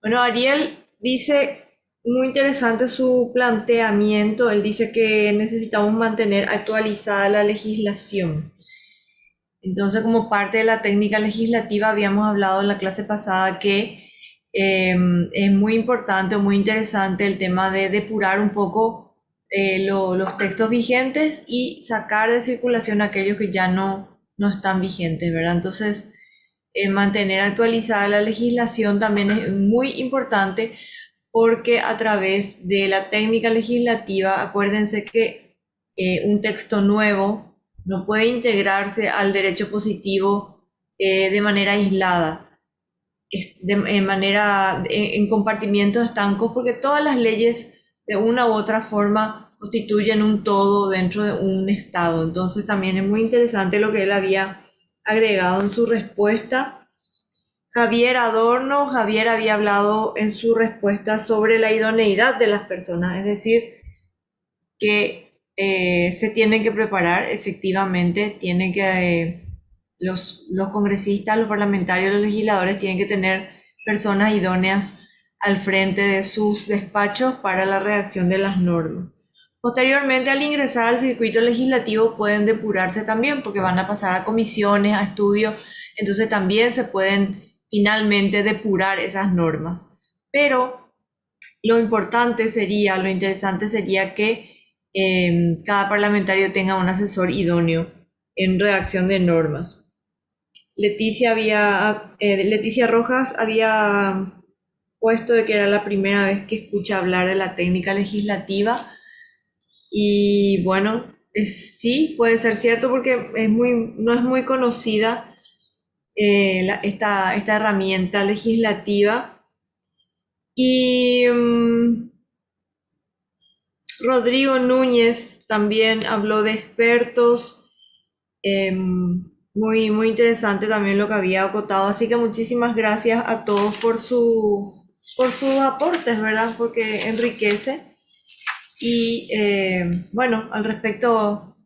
Bueno, Ariel dice, muy interesante su planteamiento. Él dice que necesitamos mantener actualizada la legislación. Entonces, como parte de la técnica legislativa, habíamos hablado en la clase pasada que es muy importante o muy interesante el tema de depurar un poco los textos vigentes y sacar de circulación aquellos que ya no están vigentes, ¿verdad? Entonces, mantener actualizada la legislación también es muy importante porque a través de la técnica legislativa, acuérdense que un texto nuevo no puede integrarse al derecho positivo de manera aislada, en compartimientos estancos, porque todas las leyes de una u otra forma constituyen un todo dentro de un estado. Entonces también es muy interesante lo que él había agregado en su respuesta. Javier había hablado en su respuesta sobre la idoneidad de las personas, es decir, que se tienen que preparar, efectivamente, tienen que, los congresistas, los parlamentarios, los legisladores tienen que tener personas idóneas al frente de sus despachos para la redacción de las normas. Posteriormente, al ingresar al circuito legislativo, pueden depurarse también porque van a pasar a comisiones, a estudios, entonces también se pueden finalmente depurar esas normas. Pero lo importante sería, lo interesante sería que cada parlamentario tenga un asesor idóneo en redacción de normas. Leticia Rojas había puesto de que era la primera vez que escucha hablar de la técnica legislativa y bueno, sí, puede ser cierto porque no es muy conocida esta herramienta legislativa y Rodrigo Núñez también habló de expertos, muy interesante también lo que había acotado, así que muchísimas gracias a todos por sus aportes, ¿verdad? Porque enriquece. Y bueno, al respecto,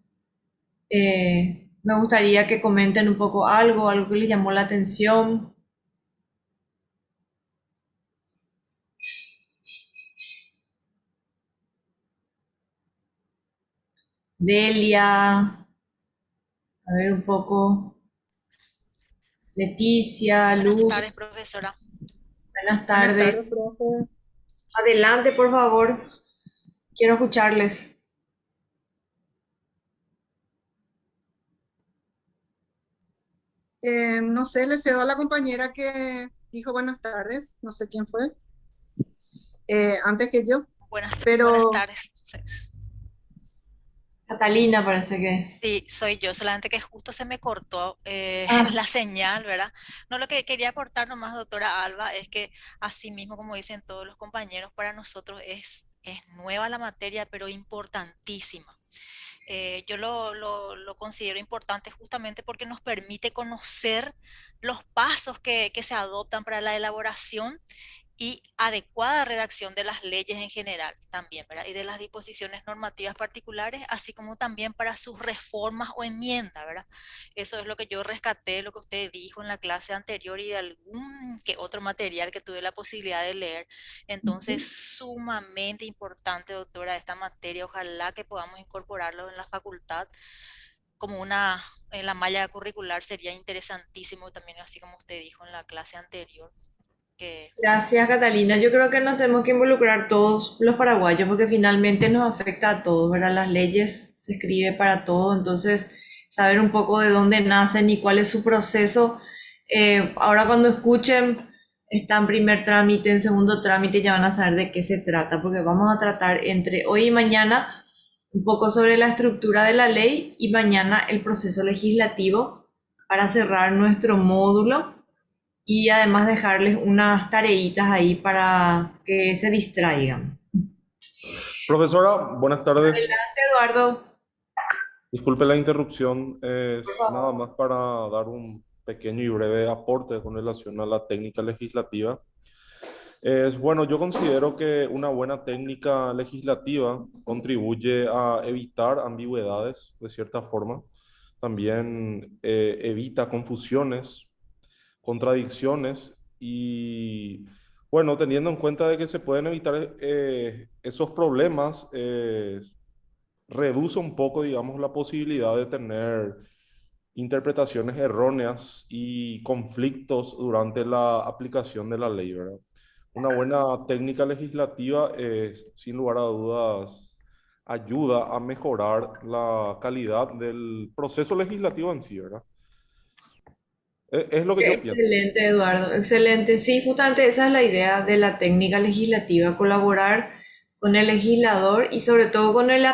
me gustaría que comenten un poco algo que les llamó la atención. Delia, a ver un poco, Leticia, Buenas Luz, tardes, profesora. buenas Buenas tardes. tardes, profe. Adelante, por favor. Quiero escucharles. No sé, le cedo a la compañera que dijo buenas tardes, no sé quién fue, antes que yo, Buenas pero tardes. Sí, Catalina parece que. sí, soy yo, solamente que justo se me cortó Ah, la señal, ¿verdad? No, lo que quería aportar nomás, doctora Alba, es que así mismo, como dicen todos los compañeros, para nosotros es nueva la materia, pero importantísima. Yo lo considero importante justamente porque nos permite conocer los pasos que se adoptan para la elaboración y adecuada redacción de las leyes en general también, ¿verdad? Y de las disposiciones normativas particulares, así como también para sus reformas o enmiendas, ¿verdad? Eso es lo que yo rescaté, lo que usted dijo en la clase anterior y de algún que otro material que tuve la posibilidad de leer. Entonces, sumamente importante, doctora, esta materia. Ojalá que podamos incorporarlo en la facultad como una, en la malla curricular sería interesantísimo también, así como usted dijo en la clase anterior, que gracias, Catalina. Yo creo que nos tenemos que involucrar todos los paraguayos porque finalmente nos afecta a todos, ¿verdad? Las leyes se escriben para todos, entonces saber un poco de dónde nacen y cuál es su proceso. Ahora cuando escuchen, está en primer trámite, en segundo trámite, ya van a saber de qué se trata, porque vamos a tratar entre hoy y mañana un poco sobre la estructura de la ley y mañana el proceso legislativo para cerrar nuestro módulo y además dejarles unas tareitas ahí para que se distraigan. Profesora, buenas tardes. Eduardo, Disculpe la interrupción. por Es nada favor. más para dar un pequeño y breve aporte con relación a la técnica legislativa. Bueno, yo considero que una buena técnica legislativa contribuye a evitar ambigüedades de cierta forma. También evita confusiones, contradicciones y Bueno, teniendo en cuenta de que se pueden evitar esos problemas, reduce un poco, digamos, la posibilidad de tener interpretaciones erróneas y conflictos durante la aplicación de la ley, ¿verdad? Una buena técnica legislativa, sin lugar a dudas, ayuda a mejorar la calidad del proceso legislativo en sí, ¿verdad? Es lo que yo pienso. Excelente, Eduardo, excelente. Sí, justamente esa es la idea de la técnica legislativa, colaborar con el legislador y sobre todo con el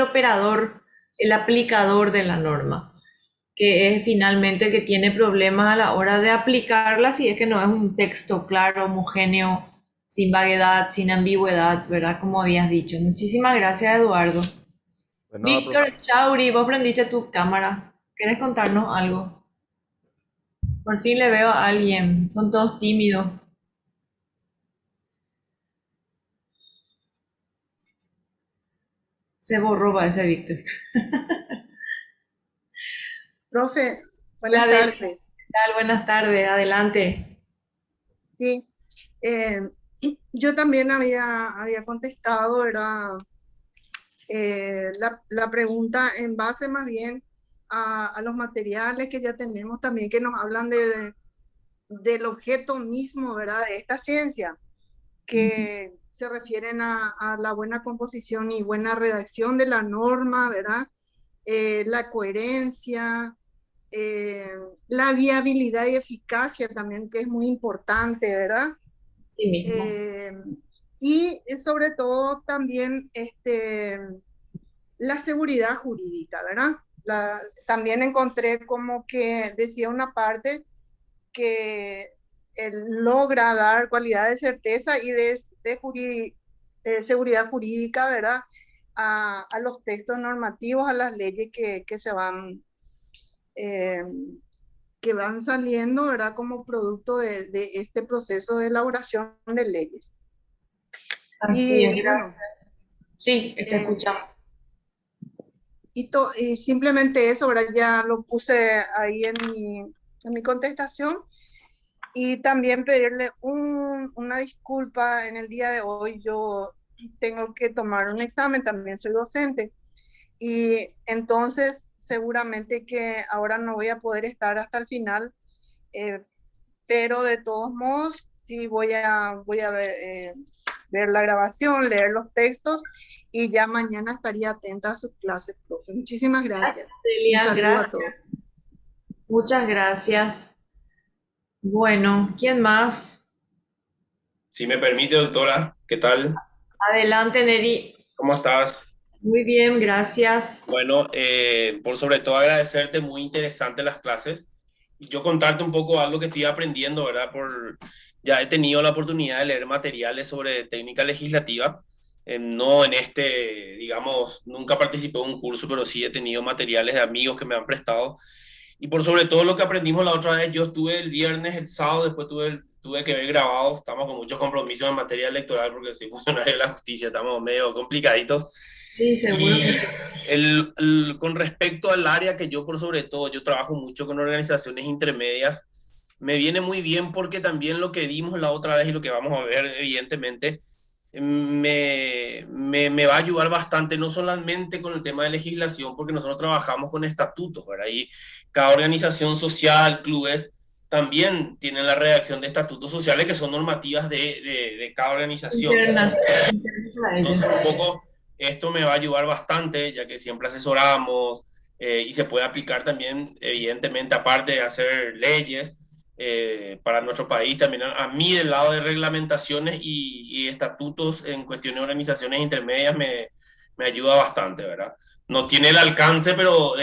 operador, el aplicador de la norma, que es finalmente el que tiene problemas a la hora de aplicarla si es que no es un texto claro, homogéneo, sin vaguedad, sin ambigüedad, ¿verdad? Como habías dicho. Muchísimas gracias, Eduardo. De nada, Víctor profe. Chauri, vos prendiste tu cámara. ¿Querés contarnos algo? Por fin le veo a alguien. Son todos tímidos. Se borró para ese Víctor. Profe, Hola, buenas Adela. ¿Qué tardes. tal? Buenas tardes. Adelante. Sí, eh, yo también había contestado, ¿verdad? La pregunta en base más bien a los materiales que ya tenemos también que nos hablan del objeto mismo, ¿verdad? De esta ciencia, que se refieren a la buena composición y buena redacción de la norma, ¿verdad? La coherencia, eh, la viabilidad y eficacia también, que es muy importante, ¿verdad? Sí mismo. Eh, y sobre todo también la seguridad jurídica, ¿verdad? También encontré como que decía una parte que él logra dar cualidad de certeza y de seguridad jurídica, ¿verdad? A los textos normativos, a las leyes eh, que van saliendo, ¿verdad? Como producto de este proceso de elaboración de leyes. Así es, Y bueno, gracias. Sí, te eh, escuchamos. y simplemente eso, ¿verdad? Ya lo puse ahí en mi contestación. Y también pedirle una disculpa en el día de hoy. Yo tengo que tomar un examen, también soy docente. Y entonces seguramente que ahora no voy a poder estar hasta el final, eh, pero de todos modos sí voy a ver la grabación, leer los textos y ya mañana estaría atenta a sus clases, profe. Muchísimas Gracias, gracias. Un Celia. saludo a Gracias. todos. Muchas gracias. Bueno, ¿quién más? Si me permite, doctora, ¿qué tal? Adelante, Neri. ¿Cómo estás? Muy bien, gracias. Bueno, por sobre todo agradecerte, muy interesante las clases. Y yo contarte un poco algo que estoy aprendiendo, ¿verdad? Ya he tenido la oportunidad de leer materiales sobre técnica legislativa. No en digamos, nunca participé en un curso, pero sí he tenido materiales de amigos que me han prestado. Y por sobre todo lo que aprendimos la otra vez, yo estuve el viernes, el sábado, después tuve que ver grabado. Estamos con muchos compromisos en materia electoral porque soy funcionario de la justicia, estamos medio complicaditos. Sí, seguro Y que sí. con respecto al área que yo por sobre todo, yo trabajo mucho con organizaciones intermedias, me viene muy bien porque también lo que vimos la otra vez y lo que vamos a ver evidentemente me va a ayudar bastante, no solamente con el tema de legislación, porque nosotros trabajamos con estatutos, ¿verdad? Y cada organización social, clubes, también tienen la redacción de estatutos sociales que son normativas de cada organización. Internas, internas para ellos. Entonces, un poco esto me va a ayudar bastante, ya que siempre asesoramos y se puede aplicar también, evidentemente, aparte de hacer leyes para nuestro país, también a mí del lado de reglamentaciones y estatutos en cuestiones de organizaciones intermedias me ayuda bastante, ¿verdad? No tiene el alcance pero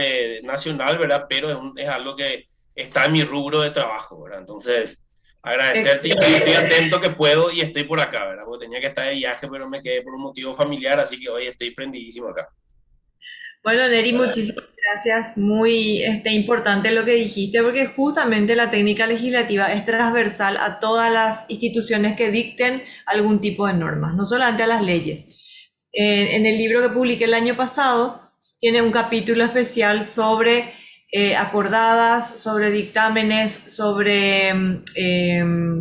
nacional, ¿verdad? Pero es algo que está en mi rubro de trabajo, ¿verdad? Entonces, agradecerte y estoy atento que puedo y estoy por acá, ¿verdad? Porque tenía que estar de viaje, pero me quedé por un motivo familiar, así que hoy estoy prendidísimo acá. Bueno, Neri, muchísimas gracias. Muy importante lo que dijiste, porque justamente la técnica legislativa es transversal a todas las instituciones que dicten algún tipo de normas, no solamente a las leyes. En el libro que publiqué el año pasado, tiene un capítulo especial sobre acordadas, sobre dictámenes, sobre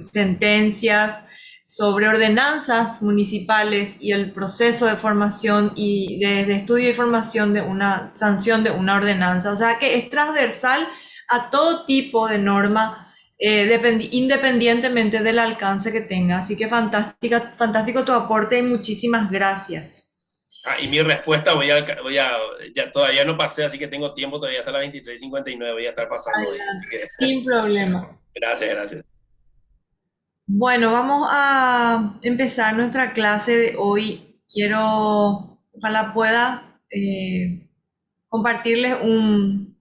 sentencias, sobre ordenanzas municipales y el proceso de formación y de estudio y formación de una sanción de una ordenanza. O sea que es transversal a todo tipo de norma, independientemente del alcance que tenga. Así que fantástico tu aporte y muchísimas gracias. Y mi respuesta ya todavía no pasé, así que tengo tiempo todavía hasta las 23:59, voy a estar pasando hoy. Así que, Sin problema. gracias. Bueno, vamos a empezar nuestra clase de hoy. Ojalá pueda compartirles un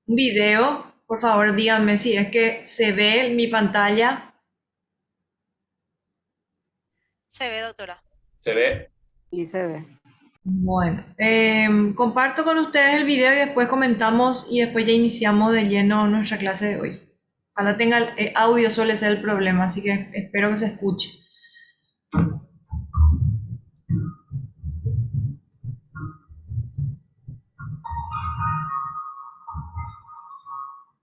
video. Por favor, díganme si es que se ve en mi pantalla. Se ve, doctora. ¿Se ve? Y se ve. Bueno, comparto con ustedes el video y después comentamos y después ya iniciamos de lleno nuestra clase de hoy. Ojalá tenga audio, suele ser el problema, así que espero que se escuche.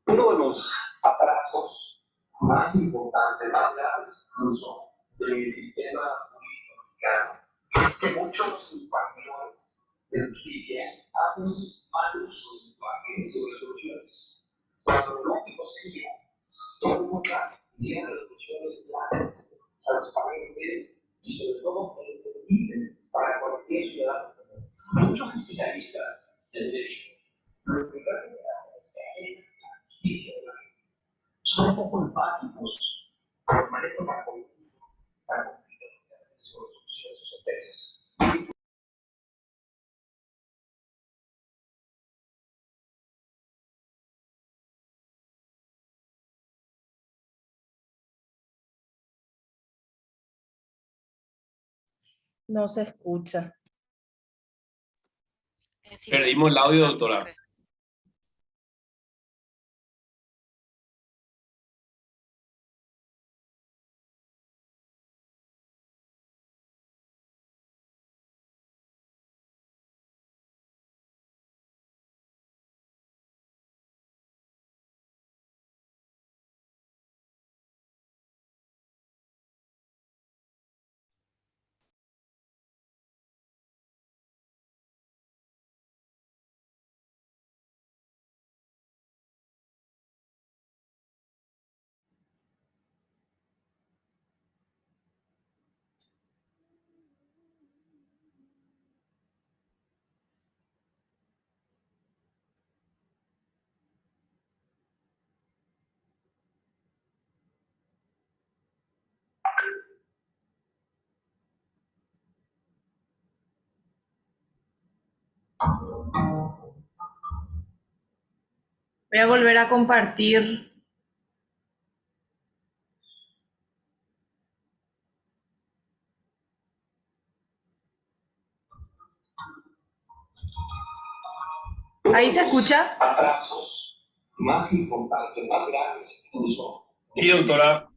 Uno de los atrasos más importantes, más graves incluso, del sistema político mexicano es que muchos partidos de justicia hacen mal uso del lenguaje en sus resoluciones. Cuando lo lógico sería todo lo contrario, hicieran resoluciones claras, transparentes y sobre todo entendibles para cualquier ciudadano. Muchos especialistas en derecho lo que realmente hacen es que justicia de la gente. Son poco empáticos con el manejo de la justicia para cumplir lo que hacen sus resoluciones, sus sentencias. No se escucha. Perdimos el audio, doctora. Profe. Voy a volver a compartir. ¿Ahí se escucha? Atrasos más importantes, más graves incluso. Sí, doctora.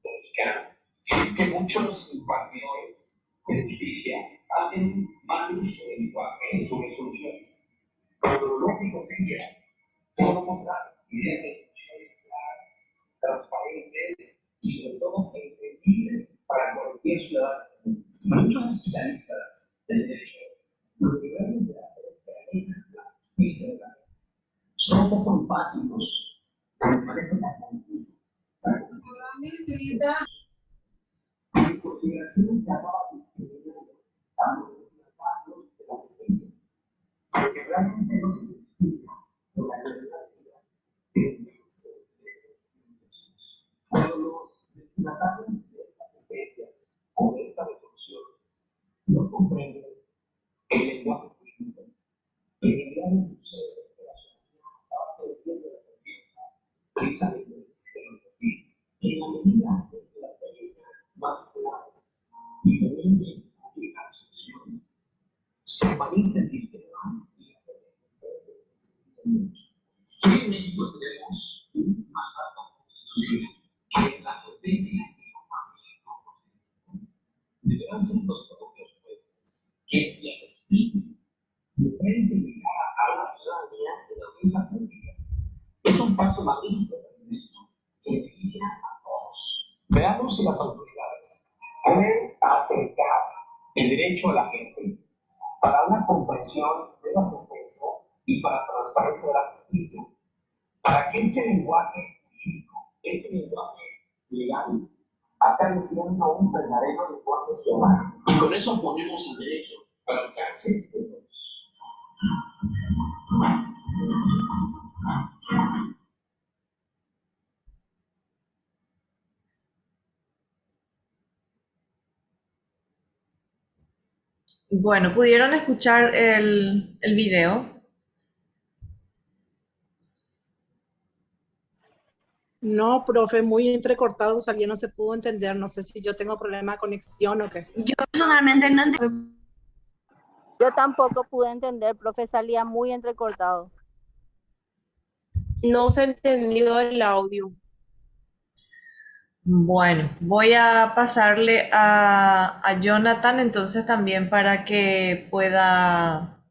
Mexicano es que muchos impartidores de justicia hacen mal uso del lenguaje en sus resoluciones. Cuando lo lógico sería todo lo contrario, hicieran resoluciones claras, transparentes y sobre todo entendibles para cualquier ciudadano. Muchos especialistas del derecho lo que realmente hacen es que alejan la justicia de la gente. Son poco empáticos con el manejo de la justicia. En consideración se acaba discriminando a los ciudadanos de la justicia, porque realmente no se explica en la realidad de los derechos humanos. Cuando los destinatarios de estas sentencias o de estas resoluciones no comprenden el lenguaje jurídico, que deberían ustedes que la ciudadanía estaba perdiendo la confianza precisamente en el sistema jurídico. En la medida en que las leyes sean más claras y permiten aplicar soluciones, se humaniza el sistema y la gente. En México tenemos un mandato constitucional que las sentencias y los partidos no consideran. Deberán ser los propios jueces quienes las expliquen de frente y cara a la ciudadanía de la audiencia pública. Es un paso magnífico del derecho que beneficia a todos. Veamos si las autoridades pueden acercar el derecho a la gente para una comprensión de las sentencias y para la transparencia de la justicia, para que este lenguaje jurídico, este lenguaje legal, acabe siendo un verdadero lenguaje ciudadano. Y con eso ponemos el derecho al alcance de todos. Bueno, ¿pudieron escuchar el video? No, profe, muy entrecortado, salía, no se pudo entender. No sé si yo tengo problema de conexión o qué. Yo personalmente no entendí. Yo tampoco pude entender, profe, salía muy entrecortado. No se entendió el audio. Bueno, voy a pasarle a Jonathan entonces también para que pueda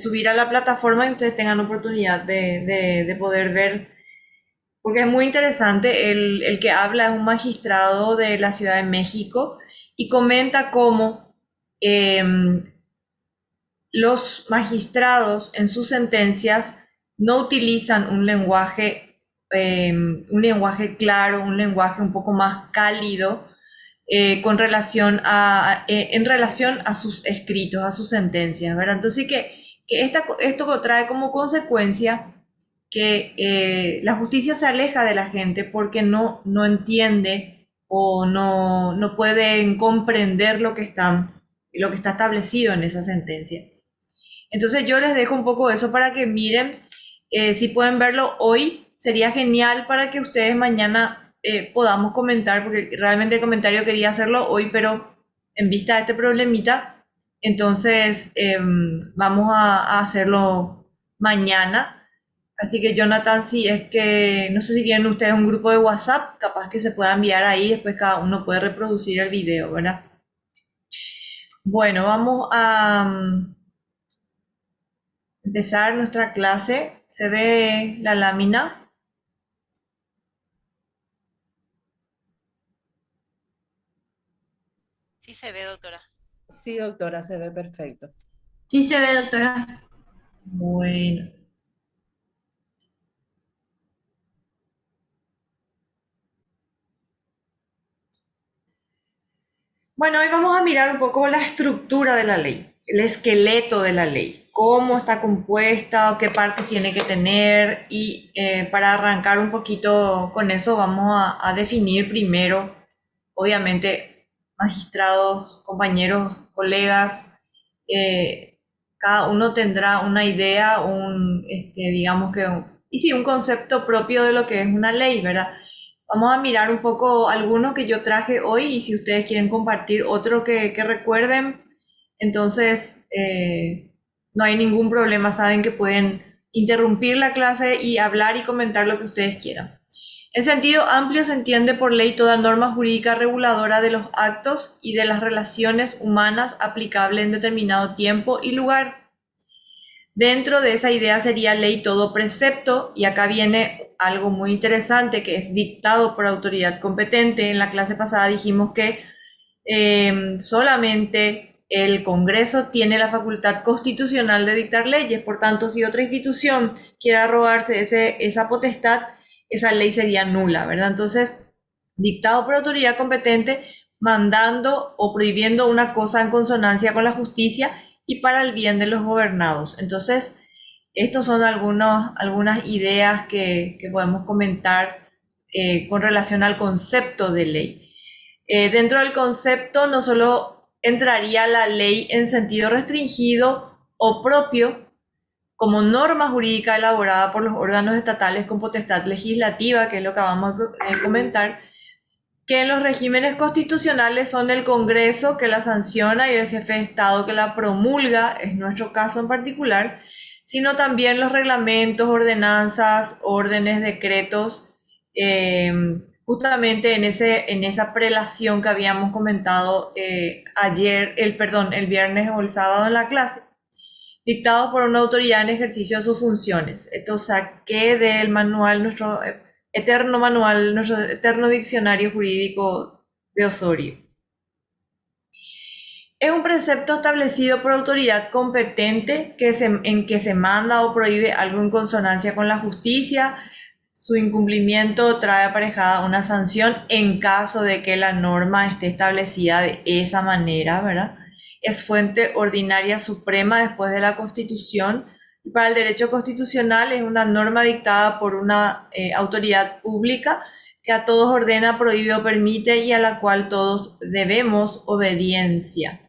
subir a la plataforma y ustedes tengan oportunidad de poder ver, porque es muy interesante. El que habla es un magistrado de la Ciudad de México y comenta cómo los magistrados en sus sentencias no utilizan un lenguaje claro, un lenguaje un poco más cálido en relación a sus escritos, a sus sentencias, ¿verdad? Entonces esto trae como consecuencia que la justicia se aleja de la gente porque no entiende o no pueden comprender lo que está establecido en esa sentencia. Entonces yo les dejo un poco eso para que miren, si pueden verlo hoy, sería genial para que ustedes mañana podamos comentar, porque realmente el comentario quería hacerlo hoy, pero en vista de este problemita, entonces vamos a hacerlo mañana. Así que Jonathan, si es que, no sé si tienen ustedes un grupo de WhatsApp, capaz que se pueda enviar ahí, después cada uno puede reproducir el video, ¿verdad? Bueno, vamos a empezar nuestra clase. ¿Se ve la lámina? Sí se ve, doctora. Sí, doctora, se ve perfecto. Sí se ve, doctora. Bueno. Bueno, hoy vamos a mirar un poco la estructura de la ley, el esqueleto de la ley, cómo está compuesta o qué partes tiene que tener, y para arrancar un poquito con eso vamos a definir primero, obviamente, magistrados, compañeros, colegas, cada uno tendrá una idea, digamos que, y sí, un concepto propio de lo que es una ley, ¿verdad? Vamos a mirar un poco algunos que yo traje hoy y si ustedes quieren compartir otro que recuerden, entonces no hay ningún problema, saben que pueden interrumpir la clase y hablar y comentar lo que ustedes quieran. En sentido amplio se entiende por ley toda norma jurídica reguladora de los actos y de las relaciones humanas aplicable en determinado tiempo y lugar. Dentro de esa idea sería ley todo precepto, y acá viene algo muy interesante que es dictado por autoridad competente. En la clase pasada dijimos que solamente el Congreso tiene la facultad constitucional de dictar leyes, por tanto, si otra institución quiere arrogarse esa potestad, esa ley sería nula, ¿verdad? Entonces, dictado por autoridad competente, mandando o prohibiendo una cosa en consonancia con la justicia y para el bien de los gobernados. Entonces, estos son algunas ideas que podemos comentar con relación al concepto de ley. Dentro del concepto no solo entraría la ley en sentido restringido o propio como norma jurídica elaborada por los órganos estatales con potestad legislativa, que es lo que acabamos de comentar, que en los regímenes constitucionales son el Congreso que la sanciona y el jefe de Estado que la promulga, es nuestro caso en particular, sino también los reglamentos, ordenanzas, órdenes, decretos, justamente en esa prelación que habíamos comentado el viernes o el sábado en la clase, dictados por una autoridad en ejercicio de sus funciones. Esto saqué del manual, nuestro eterno diccionario jurídico de Osorio. Es un precepto establecido por autoridad competente en que se manda o prohíbe algo en consonancia con la justicia. Su incumplimiento trae aparejada una sanción en caso de que la norma esté establecida de esa manera, ¿verdad? Es fuente ordinaria suprema después de la Constitución. Y para el derecho constitucional es una norma dictada por una autoridad pública que a todos ordena, prohíbe o permite y a la cual todos debemos obediencia.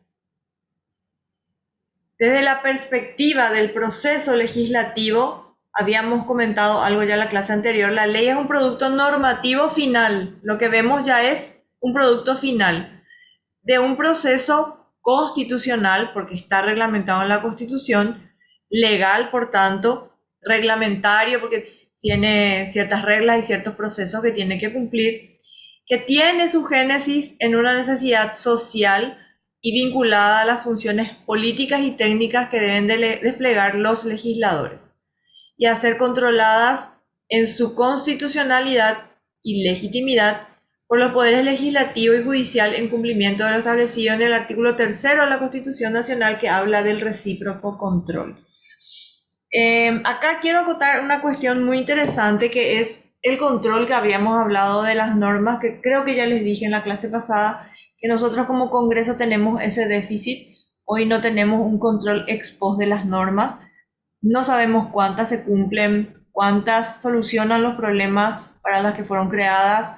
Desde la perspectiva del proceso legislativo, habíamos comentado algo ya en la clase anterior, la ley es un producto normativo final. Lo que vemos ya es un producto final de un proceso constitucional, porque está reglamentado en la Constitución, legal, por tanto, reglamentario, porque tiene ciertas reglas y ciertos procesos que tiene que cumplir, que tiene su génesis en una necesidad social y vinculada a las funciones políticas y técnicas que deben desplegar los legisladores y a ser controladas en su constitucionalidad y legitimidad por los poderes legislativo y judicial en cumplimiento de lo establecido en el artículo 3 de la Constitución Nacional, que habla del recíproco control. Acá quiero acotar una cuestión muy interesante, que es el control que habíamos hablado de las normas, que creo que ya les dije en la clase pasada, que nosotros como Congreso tenemos ese déficit. Hoy no tenemos un control ex post de las normas. No sabemos cuántas se cumplen, cuántas solucionan los problemas para las que fueron creadas,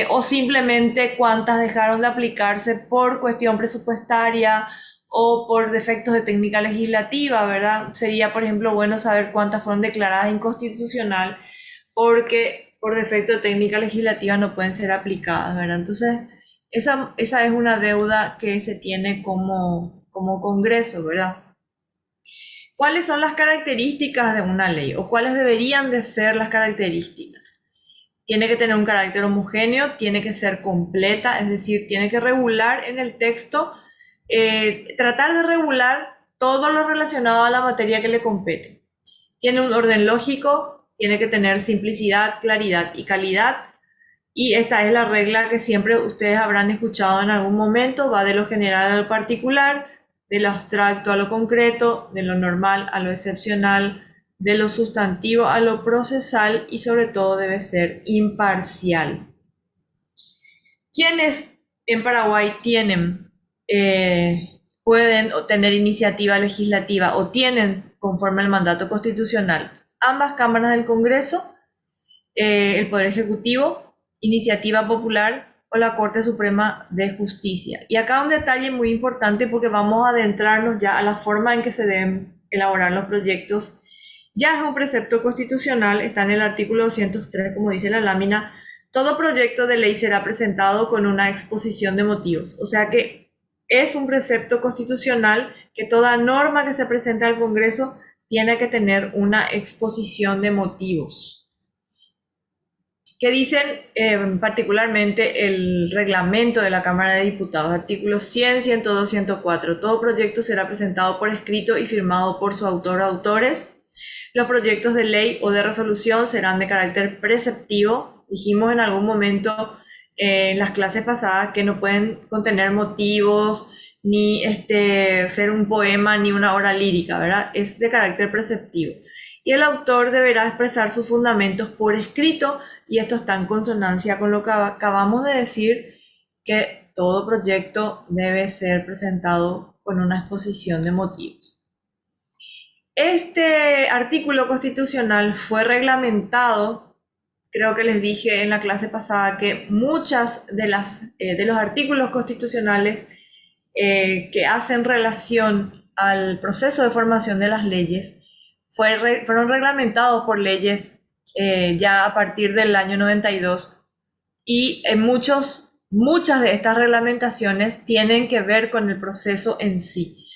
o simplemente cuántas dejaron de aplicarse por cuestión presupuestaria o por defectos de técnica legislativa, ¿verdad? Sería, por ejemplo, bueno saber cuántas fueron declaradas inconstitucional porque por defecto de técnica legislativa no pueden ser aplicadas, ¿verdad? Entonces, esa es una deuda que se tiene como Congreso, ¿verdad? ¿Cuáles son las características de una ley o cuáles deberían de ser las características? Tiene que tener un carácter homogéneo, tiene que ser completa, es decir, tiene que regular en el texto, tratar de regular todo lo relacionado a la materia que le compete. Tiene un orden lógico, tiene que tener simplicidad, claridad y calidad. Y esta es la regla que siempre ustedes habrán escuchado en algún momento, va de lo general a lo particular, de lo abstracto a lo concreto, de lo normal a lo excepcional, de lo sustantivo a lo procesal y sobre todo debe ser imparcial. ¿Quiénes en Paraguay pueden tener iniciativa legislativa o tienen conforme al mandato constitucional? Ambas cámaras del Congreso, el Poder Ejecutivo, Iniciativa Popular o la Corte Suprema de Justicia. Y acá un detalle muy importante porque vamos a adentrarnos ya a la forma en que se deben elaborar los proyectos. Ya es un precepto constitucional, está en el artículo 203, como dice la lámina, todo proyecto de ley será presentado con una exposición de motivos. O sea que es un precepto constitucional que toda norma que se presente al Congreso tiene que tener una exposición de motivos. ¿Qué dicen particularmente el reglamento de la Cámara de Diputados? Artículos 100, 102, 104. Todo proyecto será presentado por escrito y firmado por su autor o autores. Los proyectos de ley o de resolución serán de carácter preceptivo. Dijimos en algún momento en las clases pasadas que no pueden contener motivos, ni ser un poema, ni una obra lírica, ¿verdad? Es de carácter preceptivo. Y el autor deberá expresar sus fundamentos por escrito, y esto está en consonancia con lo que acabamos de decir, que todo proyecto debe ser presentado con una exposición de motivos. Este artículo constitucional fue reglamentado, creo que les dije en la clase pasada que muchas de los artículos constitucionales que hacen relación al proceso de formación de las leyes fueron reglamentados por leyes ya a partir del año 92, y muchas de estas reglamentaciones tienen que ver con el proceso en sí.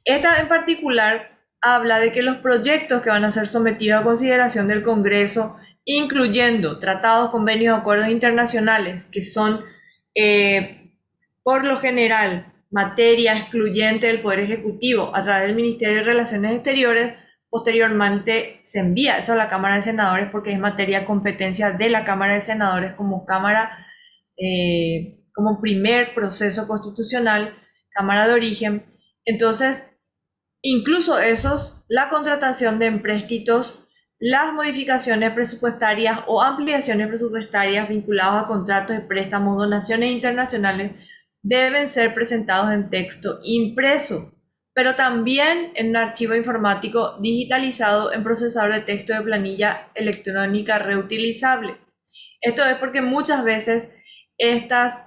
Esta en particular habla de que los proyectos que van a ser sometidos a consideración del Congreso, incluyendo tratados, convenios, acuerdos internacionales, que son por lo general materia excluyente del Poder Ejecutivo a través del Ministerio de Relaciones Exteriores, posteriormente se envía eso a la Cámara de Senadores porque es materia competencia de la Cámara de Senadores como Cámara, como primer proceso constitucional. cámara de origen. Entonces, incluso esos, la contratación de empréstitos, las modificaciones presupuestarias o ampliaciones presupuestarias vinculadas a contratos de préstamos, donaciones internacionales, deben ser presentados en texto impreso, pero también en un archivo informático digitalizado en procesador de texto de planilla electrónica reutilizable. Esto es porque muchas veces este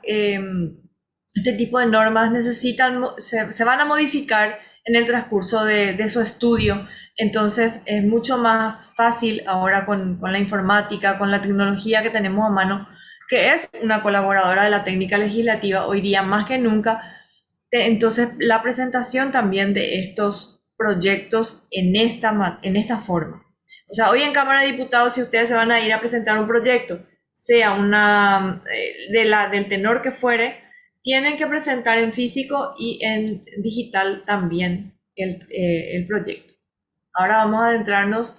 tipo de normas se van a modificar en el transcurso de su estudio. Entonces es mucho más fácil ahora con la informática, con la tecnología que tenemos a mano, que es una colaboradora de la técnica legislativa hoy día más que nunca. Entonces la presentación también de estos proyectos en esta forma. O sea, hoy en Cámara de Diputados, si ustedes se van a ir a presentar un proyecto, sea del tenor que fuere, tienen que presentar en físico y en digital también el proyecto. Ahora vamos a adentrarnos,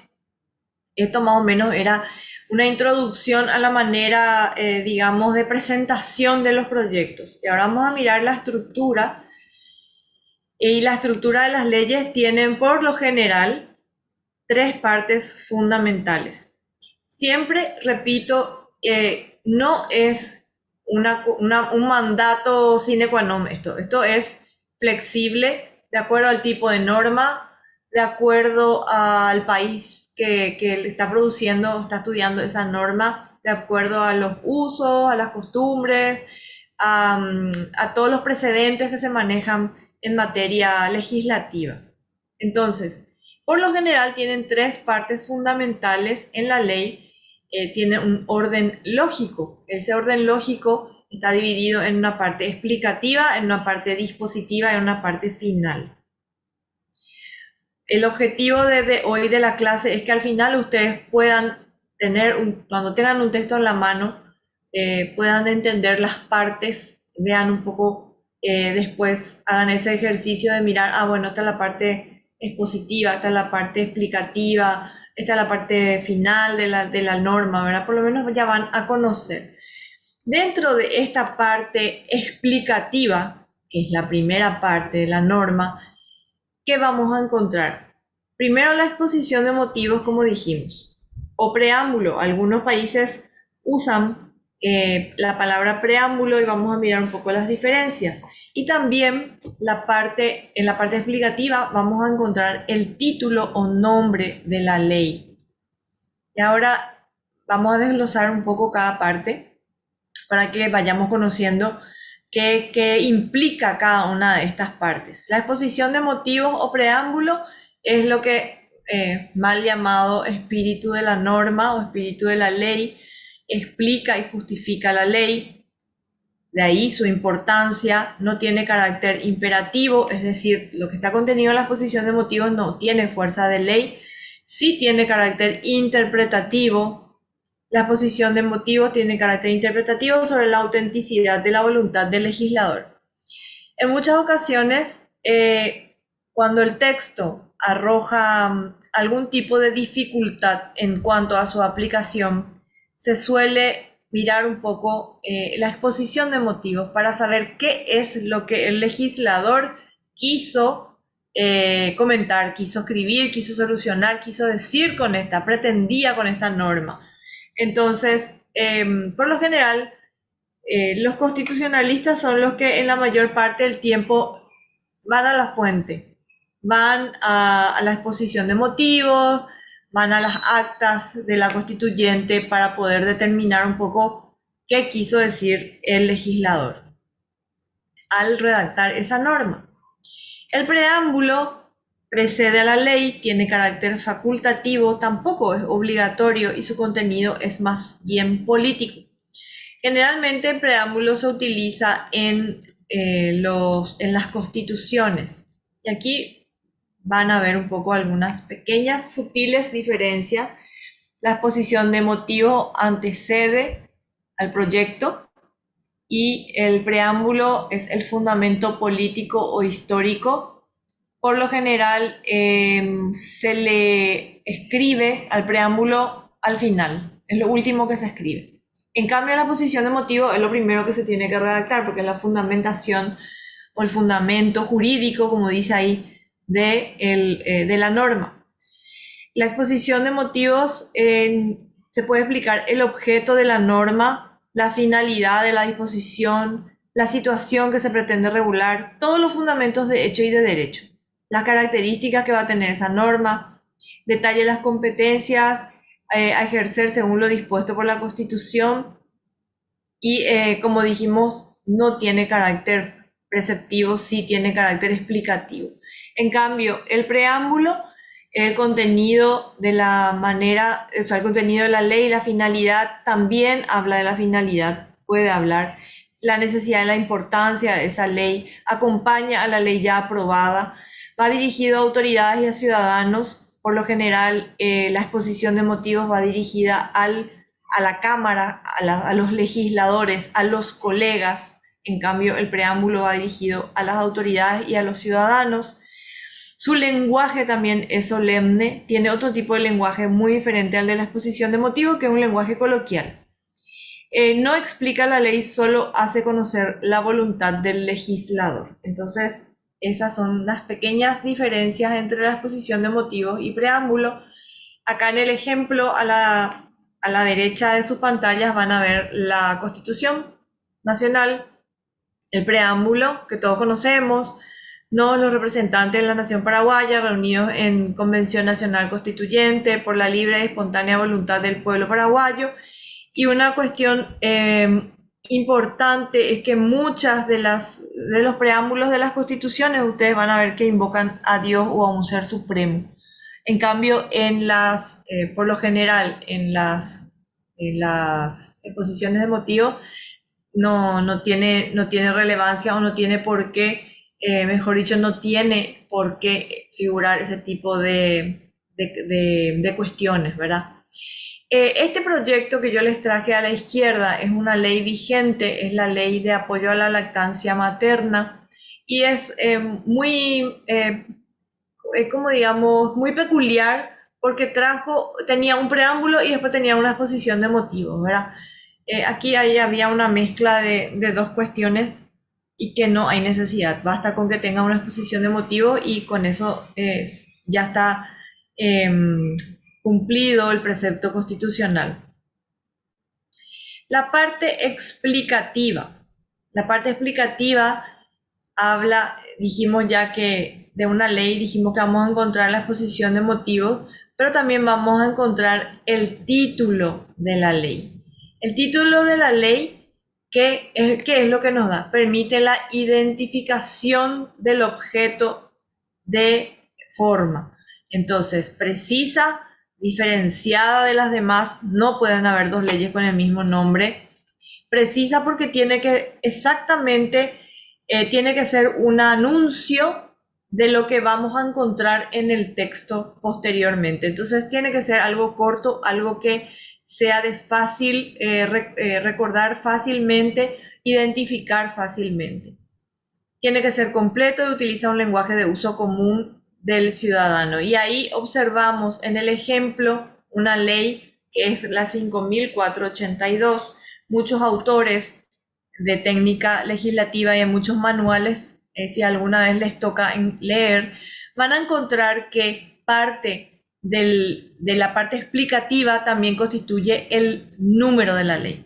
esto más o menos era una introducción a la manera, digamos, de presentación de los proyectos. Y ahora vamos a mirar la estructura. Y la estructura de las leyes tienen, por lo general, 3 partes fundamentales. Siempre, repito, no es un mandato sine qua non esto es flexible de acuerdo al tipo de norma, de acuerdo al país que está produciendo, está estudiando esa norma, de acuerdo a los usos, a las costumbres, a todos los precedentes que se manejan en materia legislativa. Entonces, por lo general tienen 3 partes fundamentales en la ley. Tiene un orden lógico. Ese orden lógico está dividido en una parte explicativa, en una parte dispositiva y en una parte final. El objetivo de hoy de la clase es que al final ustedes puedan tener, cuando tengan un texto en la mano, puedan entender las partes, vean un poco, después hagan ese ejercicio de mirar, bueno, esta es la parte expositiva, esta es la parte explicativa, esta es la parte final de la norma, ¿verdad? Por lo menos ya van a conocer. Dentro de esta parte explicativa, que es la primera parte de la norma, ¿qué vamos a encontrar? Primero, la exposición de motivos, como dijimos, o preámbulo. Algunos países usan la palabra preámbulo y vamos a mirar un poco las diferencias. Y también en la parte explicativa vamos a encontrar el título o nombre de la ley. Y ahora vamos a desglosar un poco cada parte para que vayamos conociendo qué implica cada una de estas partes. La exposición de motivos o preámbulo es lo que mal llamado espíritu de la norma o espíritu de la ley, explica y justifica la ley. De ahí su importancia, no tiene carácter imperativo, es decir, lo que está contenido en la exposición de motivos no tiene fuerza de ley, sí tiene carácter interpretativo. La exposición de motivos tiene carácter interpretativo sobre la autenticidad de la voluntad del legislador. En muchas ocasiones, cuando el texto arroja algún tipo de dificultad en cuanto a su aplicación, se suele mirar un poco la exposición de motivos para saber qué es lo que el legislador quiso comentar, quiso escribir, quiso solucionar, quiso decir pretendía con esta norma. Entonces, por lo general, los constitucionalistas son los que en la mayor parte del tiempo van a la fuente, van a la exposición de motivos, van a las actas de la constituyente para poder determinar un poco qué quiso decir el legislador al redactar esa norma. El preámbulo precede a la ley, tiene carácter facultativo, tampoco es obligatorio y su contenido es más bien político. Generalmente el preámbulo se utiliza en las constituciones. Y aquí van a ver un poco algunas pequeñas, sutiles diferencias. La exposición de motivo antecede al proyecto y el preámbulo es el fundamento político o histórico. Por lo general se le escribe al preámbulo al final, es lo último que se escribe. En cambio, la exposición de motivo es lo primero que se tiene que redactar porque es la fundamentación o el fundamento jurídico, como dice ahí, de la norma. La exposición de motivos se puede explicar el objeto de la norma, la finalidad de la disposición, la situación que se pretende regular, todos los fundamentos de hecho y de derecho, las características que va a tener esa norma, detalle las competencias a ejercer según lo dispuesto por la Constitución y, como dijimos, no tiene carácter preceptivo, sí tiene carácter explicativo. En cambio, el preámbulo, el contenido de la manera, o sea, el contenido de la ley, la finalidad, también habla de la finalidad, puede hablar la necesidad y la importancia de esa ley, acompaña a la ley ya aprobada, va dirigido a autoridades y a ciudadanos. Por lo general, la exposición de motivos va dirigida a la Cámara, a los legisladores, a los colegas. En cambio, el preámbulo va dirigido a las autoridades y a los ciudadanos. Su lenguaje también es solemne, tiene otro tipo de lenguaje muy diferente al de la exposición de motivos, que es un lenguaje coloquial. No explica la ley, solo hace conocer la voluntad del legislador. Entonces, esas son las pequeñas diferencias entre la exposición de motivos y preámbulo. Acá en el ejemplo, a la derecha de sus pantallas van a ver la Constitución Nacional, el preámbulo, que todos conocemos, los representantes de la Nación Paraguaya reunidos en Convención Nacional Constituyente por la libre y espontánea voluntad del pueblo paraguayo. Y una cuestión importante es que muchas de los preámbulos de las constituciones ustedes van a ver que invocan a Dios o a un ser supremo. En cambio, por lo general, en las exposiciones de motivos no tiene relevancia o no tiene por qué, mejor dicho, no tiene por qué figurar ese tipo de cuestiones, ¿verdad? Este proyecto que yo les traje a la izquierda es una ley vigente, es la ley de apoyo a la lactancia materna y es como digamos, muy peculiar porque tenía un preámbulo y después tenía una exposición de motivos, ¿verdad? Aquí había una mezcla de dos cuestiones y que no hay necesidad, basta con que tenga una exposición de motivos y con eso ya está cumplido el precepto constitucional. La parte explicativa. La parte explicativa habla, dijimos ya que de una ley, dijimos que vamos a encontrar la exposición de motivos, pero también vamos a encontrar el título de la ley. El título de la ley, ¿qué es lo que nos da? Permite la identificación del objeto de forma. Entonces, precisa, diferenciada de las demás, no pueden haber dos leyes con el mismo nombre. Precisa porque tiene que ser un anuncio de lo que vamos a encontrar en el texto posteriormente. Entonces tiene que ser algo corto, algo que sea de fácil recordar fácilmente, identificar fácilmente. Tiene que ser completo y utiliza un lenguaje de uso común del ciudadano. Y ahí observamos en el ejemplo una ley que es la 5482. Muchos autores de técnica legislativa y en muchos manuales, si alguna vez les toca leer, van a encontrar que parte de la parte explicativa también constituye el número de la ley,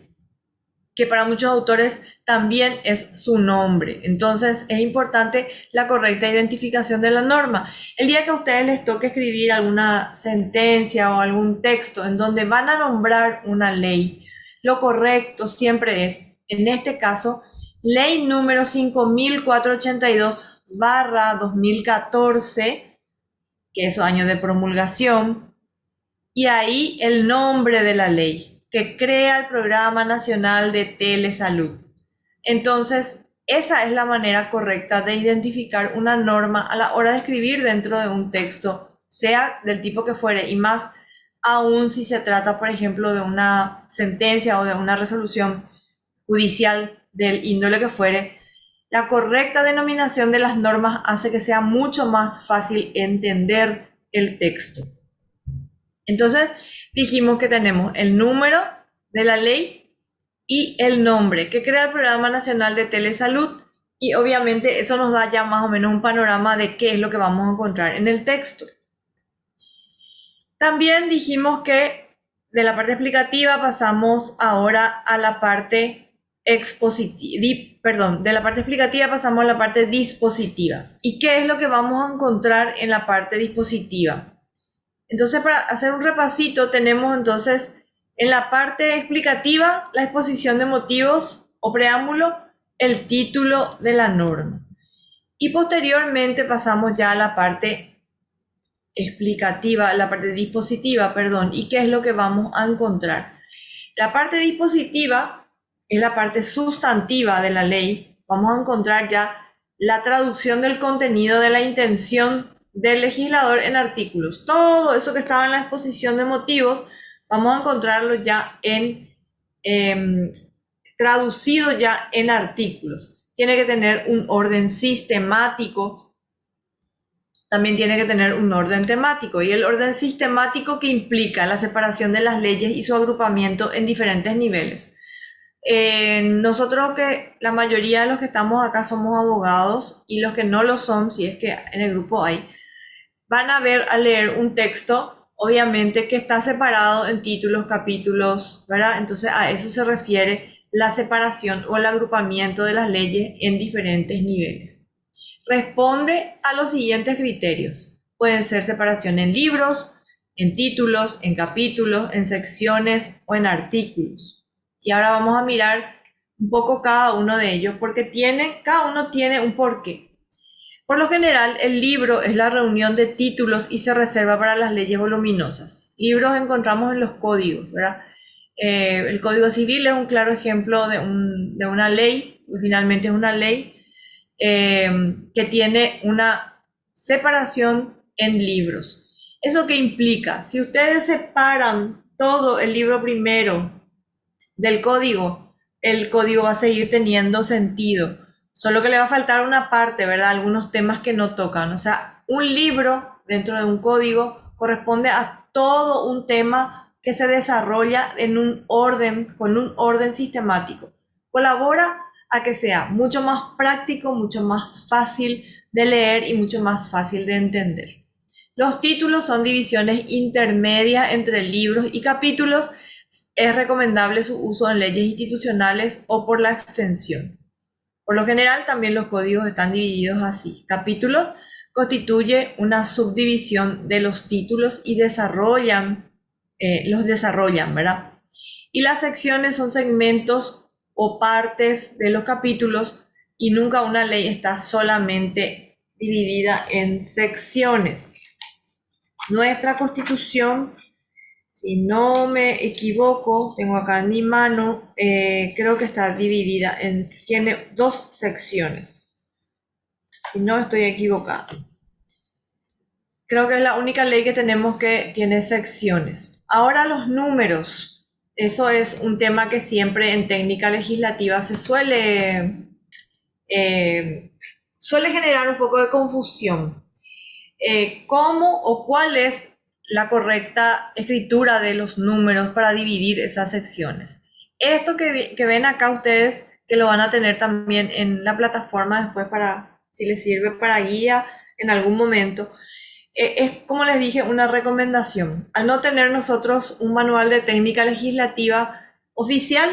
que para muchos autores también es su nombre. Entonces es importante la correcta identificación de la norma. El día que a ustedes les toque escribir alguna sentencia o algún texto en donde van a nombrar una ley, lo correcto siempre es, en este caso, ley número 5482/2014, que es su año de promulgación, y ahí el nombre de la ley, que crea el Programa Nacional de Telesalud. Entonces, esa es la manera correcta de identificar una norma a la hora de escribir dentro de un texto, sea del tipo que fuere, y más aún si se trata, por ejemplo, de una sentencia o de una resolución judicial del índole que fuere. La correcta denominación de las normas hace que sea mucho más fácil entender el texto. Entonces, dijimos que tenemos el número de la ley y el nombre que crea el Programa Nacional de Telesalud y obviamente eso nos da ya más o menos un panorama de qué es lo que vamos a encontrar en el texto. También dijimos que de la parte explicativa pasamos ahora a la parte expositiva, perdón, de la parte explicativa pasamos a la parte dispositiva. ¿Y qué es lo que vamos a encontrar en la parte dispositiva? Entonces, para hacer un repasito, tenemos entonces en la parte explicativa la exposición de motivos o preámbulo, el título de la norma. Y posteriormente pasamos ya a la parte explicativa, la parte dispositiva, perdón. ¿Y qué es lo que vamos a encontrar? La parte dispositiva es la parte sustantiva de la ley. Vamos a encontrar ya la traducción del contenido de la intención del legislador en artículos. Todo eso que estaba en la exposición de motivos, vamos a encontrarlo ya traducido ya en artículos. Tiene que tener un orden sistemático, también tiene que tener un orden temático, y el orden sistemático que implica la separación de las leyes y su agrupamiento en diferentes niveles. Nosotros, que la mayoría de los que estamos acá somos abogados, y los que no lo son, si es que en el grupo hay, van a leer un texto, obviamente, que está separado en títulos, capítulos, ¿verdad? Entonces a eso se refiere la separación o el agrupamiento de las leyes en diferentes niveles. Responde a los siguientes criterios. Pueden ser separación en libros, en títulos, en capítulos, en secciones o en artículos. Y ahora vamos a mirar un poco cada uno de ellos, porque cada uno tiene un porqué. Por lo general, el libro es la reunión de títulos y se reserva para las leyes voluminosas. Libros encontramos en los códigos, ¿verdad? El Código Civil es un claro ejemplo de una ley, finalmente es una ley que tiene una separación en libros. ¿Eso qué implica? Si ustedes separan todo el libro primero del código, el código va a seguir teniendo sentido, solo que le va a faltar una parte, ¿verdad? Algunos temas que no tocan. O sea, un libro dentro de un código corresponde a todo un tema que se desarrolla en un orden, con un orden sistemático. Colabora a que sea mucho más práctico, mucho más fácil de leer y mucho más fácil de entender. Los títulos son divisiones intermedias entre libros y capítulos. Es recomendable su uso en leyes institucionales o por la extensión. Por lo general, también los códigos están divididos así. Capítulos constituye una subdivisión de los títulos y los desarrollan, ¿verdad? Y las secciones son segmentos o partes de los capítulos, y nunca una ley está solamente dividida en secciones. Nuestra Constitución, si no me equivoco, tengo acá en mi mano, creo que está dividida tiene 2 secciones. Si no estoy equivocado. Creo que es la única ley que tenemos que tiene secciones. Ahora los números. Eso es un tema que siempre en técnica legislativa se suele generar un poco de confusión. ¿Cómo o cuál es la correcta escritura de los números para dividir esas secciones? Esto que ven acá ustedes, que lo van a tener también en la plataforma después, para si les sirve para guía en algún momento, es, como les dije, una recomendación. Al no tener nosotros un manual de técnica legislativa oficial,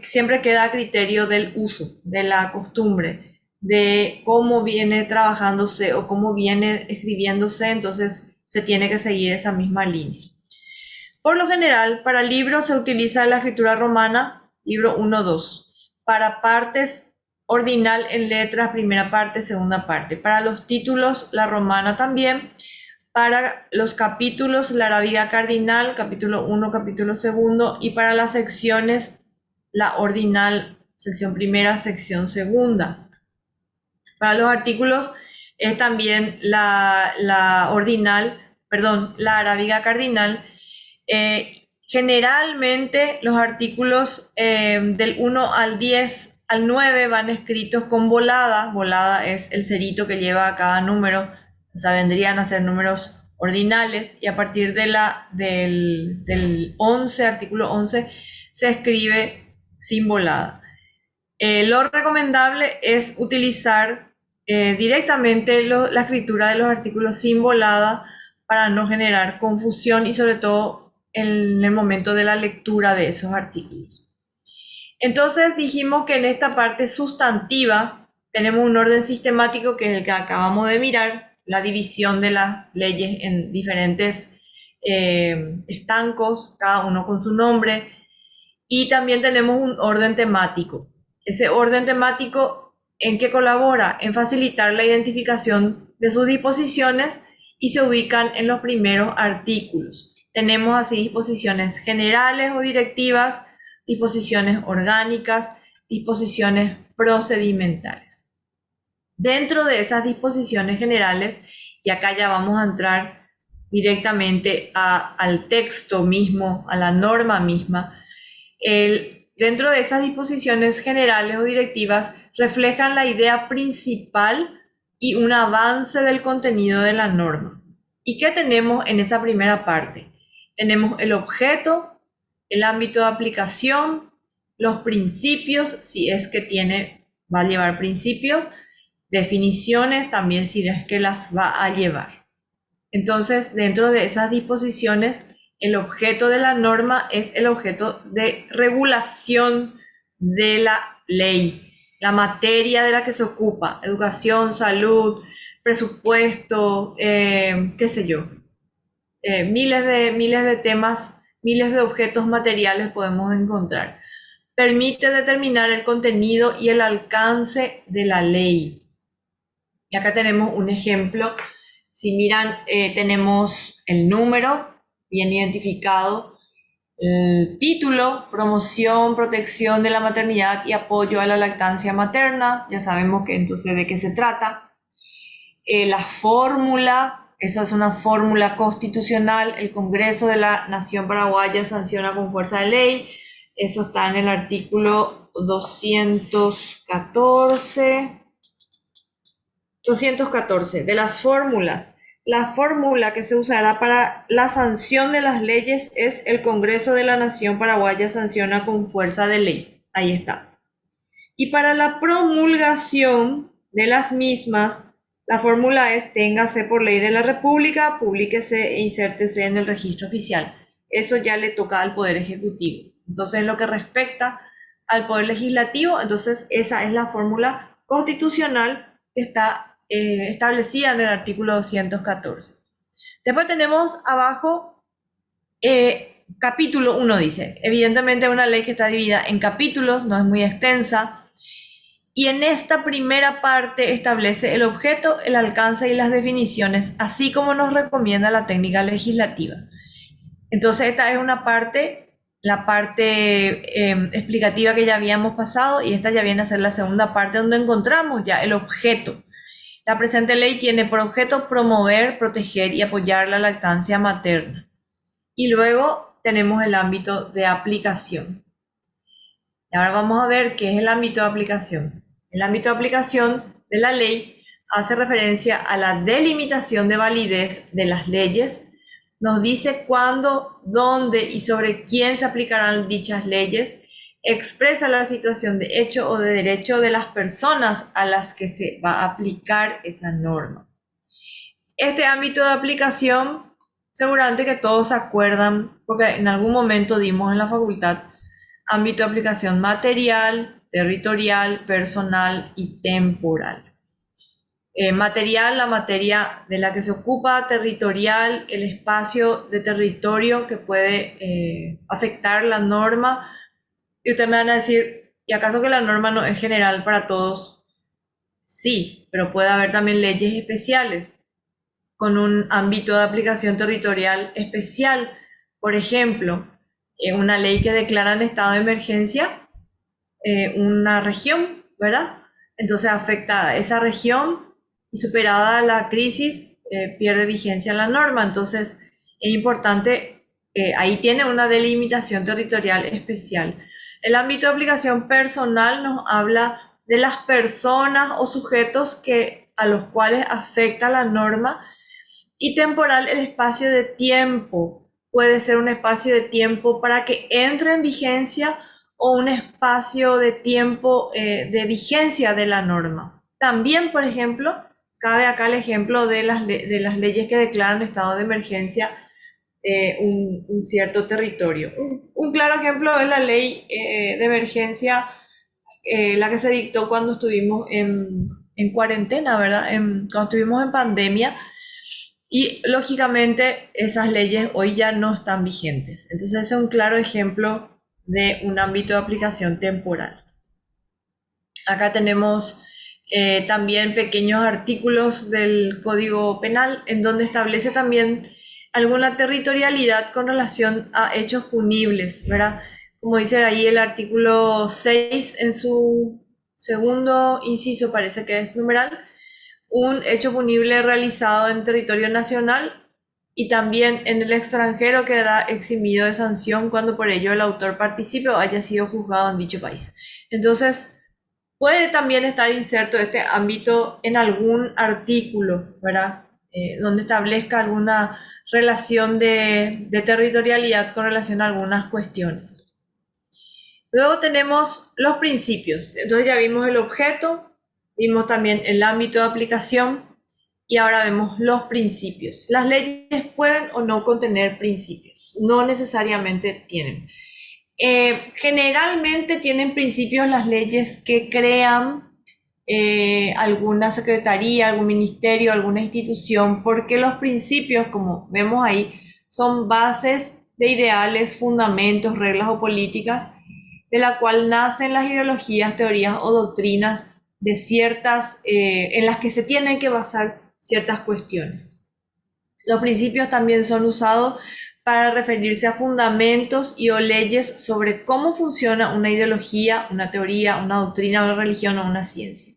siempre queda a criterio del uso, de la costumbre, de cómo viene trabajándose o cómo viene escribiéndose. Entonces se tiene que seguir esa misma línea. Por lo general, para libros se utiliza la escritura romana, libro 1-2. Para partes, ordinal en letras, primera parte, segunda parte. Para los títulos, la romana también. Para los capítulos, la arábiga cardinal, capítulo 1, capítulo 2. Y para las secciones, la ordinal, sección primera, sección segunda. Para los artículos es también la ordinal, perdón, la arábiga cardinal. Generalmente los artículos del 1 al 10 al 9 van escritos con volada. Volada es el cerito que lleva a cada número. O sea, vendrían a ser números ordinales, y a partir del 11, artículo 11, se escribe sin volada. Lo recomendable es utilizar directamente la escritura de los artículos sin volada para no generar confusión y sobre todo en el momento de la lectura de esos artículos. Entonces dijimos que en esta parte sustantiva tenemos un orden sistemático que es el que acabamos de mirar, la división de las leyes en diferentes estancos, cada uno con su nombre, y también tenemos un orden temático. Ese orden temático, ¿en qué colabora? En facilitar la identificación de sus disposiciones y se ubican en los primeros artículos. Tenemos así disposiciones generales o directivas, disposiciones orgánicas, disposiciones procedimentales. Dentro de esas disposiciones generales, y acá ya vamos a entrar directamente al texto mismo, a la norma misma, dentro de esas disposiciones generales o directivas reflejan la idea principal y un avance del contenido de la norma. ¿Y qué tenemos en esa primera parte? Tenemos el objeto, el ámbito de aplicación, los principios, si es que va a llevar principios, definiciones también si es que las va a llevar. Entonces, dentro de esas disposiciones, el objeto de la norma es el objeto de regulación de la ley, la materia de la que se ocupa, educación, salud, presupuesto, qué sé yo, miles de temas, miles de objetos materiales podemos encontrar. Permite determinar el contenido y el alcance de la ley. Y acá tenemos un ejemplo. Si miran, tenemos el número bien identificado, el título, promoción, protección de la maternidad y apoyo a la lactancia materna, ya sabemos que entonces de qué se trata. La fórmula, esa es una fórmula constitucional, el Congreso de la Nación Paraguaya sanciona con fuerza de ley, eso está en el artículo 214 de las fórmulas. La fórmula que se usará para la sanción de las leyes es el Congreso de la Nación Paraguaya sanciona con fuerza de ley. Ahí está. Y para la promulgación de las mismas, la fórmula es téngase por ley de la República, públiquese e insértese en el registro oficial. Eso ya le toca al Poder Ejecutivo. Entonces, en lo que respecta al Poder Legislativo, entonces esa es la fórmula constitucional que está establecida en el artículo 214. Después tenemos abajo capítulo 1, dice, evidentemente una ley que está dividida en capítulos, no es muy extensa, y en esta primera parte establece el objeto, el alcance y las definiciones, así como nos recomienda la técnica legislativa. Entonces esta es una parte, la parte explicativa que ya habíamos pasado, y esta ya viene a ser la segunda parte donde encontramos ya el objeto. La presente ley tiene por objeto promover, proteger y apoyar la lactancia materna. Y luego tenemos el ámbito de aplicación. Y ahora vamos a ver qué es el ámbito de aplicación. El ámbito de aplicación de la ley hace referencia a la delimitación de validez de las leyes. Nos dice cuándo, dónde y sobre quién se aplicarán dichas leyes. Expresa la situación de hecho o de derecho de las personas a las que se va a aplicar esa norma. Este ámbito de aplicación, seguramente que todos se acuerdan, porque en algún momento dimos en la facultad, ámbito de aplicación material, territorial, personal y temporal. Material, la materia de la que se ocupa, territorial, el espacio de territorio que puede afectar la norma. Y ustedes me van a decir, ¿y acaso que la norma no es general para todos? Sí, pero puede haber también leyes especiales con un ámbito de aplicación territorial especial. Por ejemplo, una ley que declara en estado de emergencia una región, ¿verdad? Entonces afecta a esa región y superada la crisis pierde vigencia la norma. Entonces es importante, ahí tiene una delimitación territorial especial. El ámbito de aplicación personal nos habla de las personas o sujetos a los cuales afecta la norma, y temporal, el espacio de tiempo. Puede ser un espacio de tiempo para que entre en vigencia o un espacio de tiempo de vigencia de la norma. También, por ejemplo, cabe acá el ejemplo de las leyes que declaran estado de emergencia un cierto territorio. Un claro ejemplo es la ley de emergencia, la que se dictó cuando estuvimos en cuarentena, ¿verdad? Cuando estuvimos en pandemia, y lógicamente esas leyes hoy ya no están vigentes. Entonces ese es un claro ejemplo de un ámbito de aplicación temporal. Acá tenemos también pequeños artículos del Código Penal en donde establece también alguna territorialidad con relación a hechos punibles, ¿verdad? Como dice ahí el artículo 6 en su segundo inciso, parece que es numeral, un hecho punible realizado en territorio nacional y también en el extranjero quedará eximido de sanción cuando por ello el autor participe o haya sido juzgado en dicho país. Entonces, puede también estar inserto este ámbito en algún artículo, ¿verdad? Donde establezca alguna relación de territorialidad con relación a algunas cuestiones. Luego tenemos los principios. Entonces ya vimos el objeto, vimos también el ámbito de aplicación y ahora vemos los principios. Las leyes pueden o no contener principios, no necesariamente tienen. Generalmente tienen principios las leyes que crean alguna secretaría, algún ministerio, alguna institución, porque los principios, como vemos ahí, son bases de ideales, fundamentos, reglas o políticas de la cual nacen las ideologías, teorías o doctrinas de ciertas, en las que se tienen que basar ciertas cuestiones. Los principios también son usados para referirse a fundamentos y o leyes sobre cómo funciona una ideología, una teoría, una doctrina, una religión o una ciencia.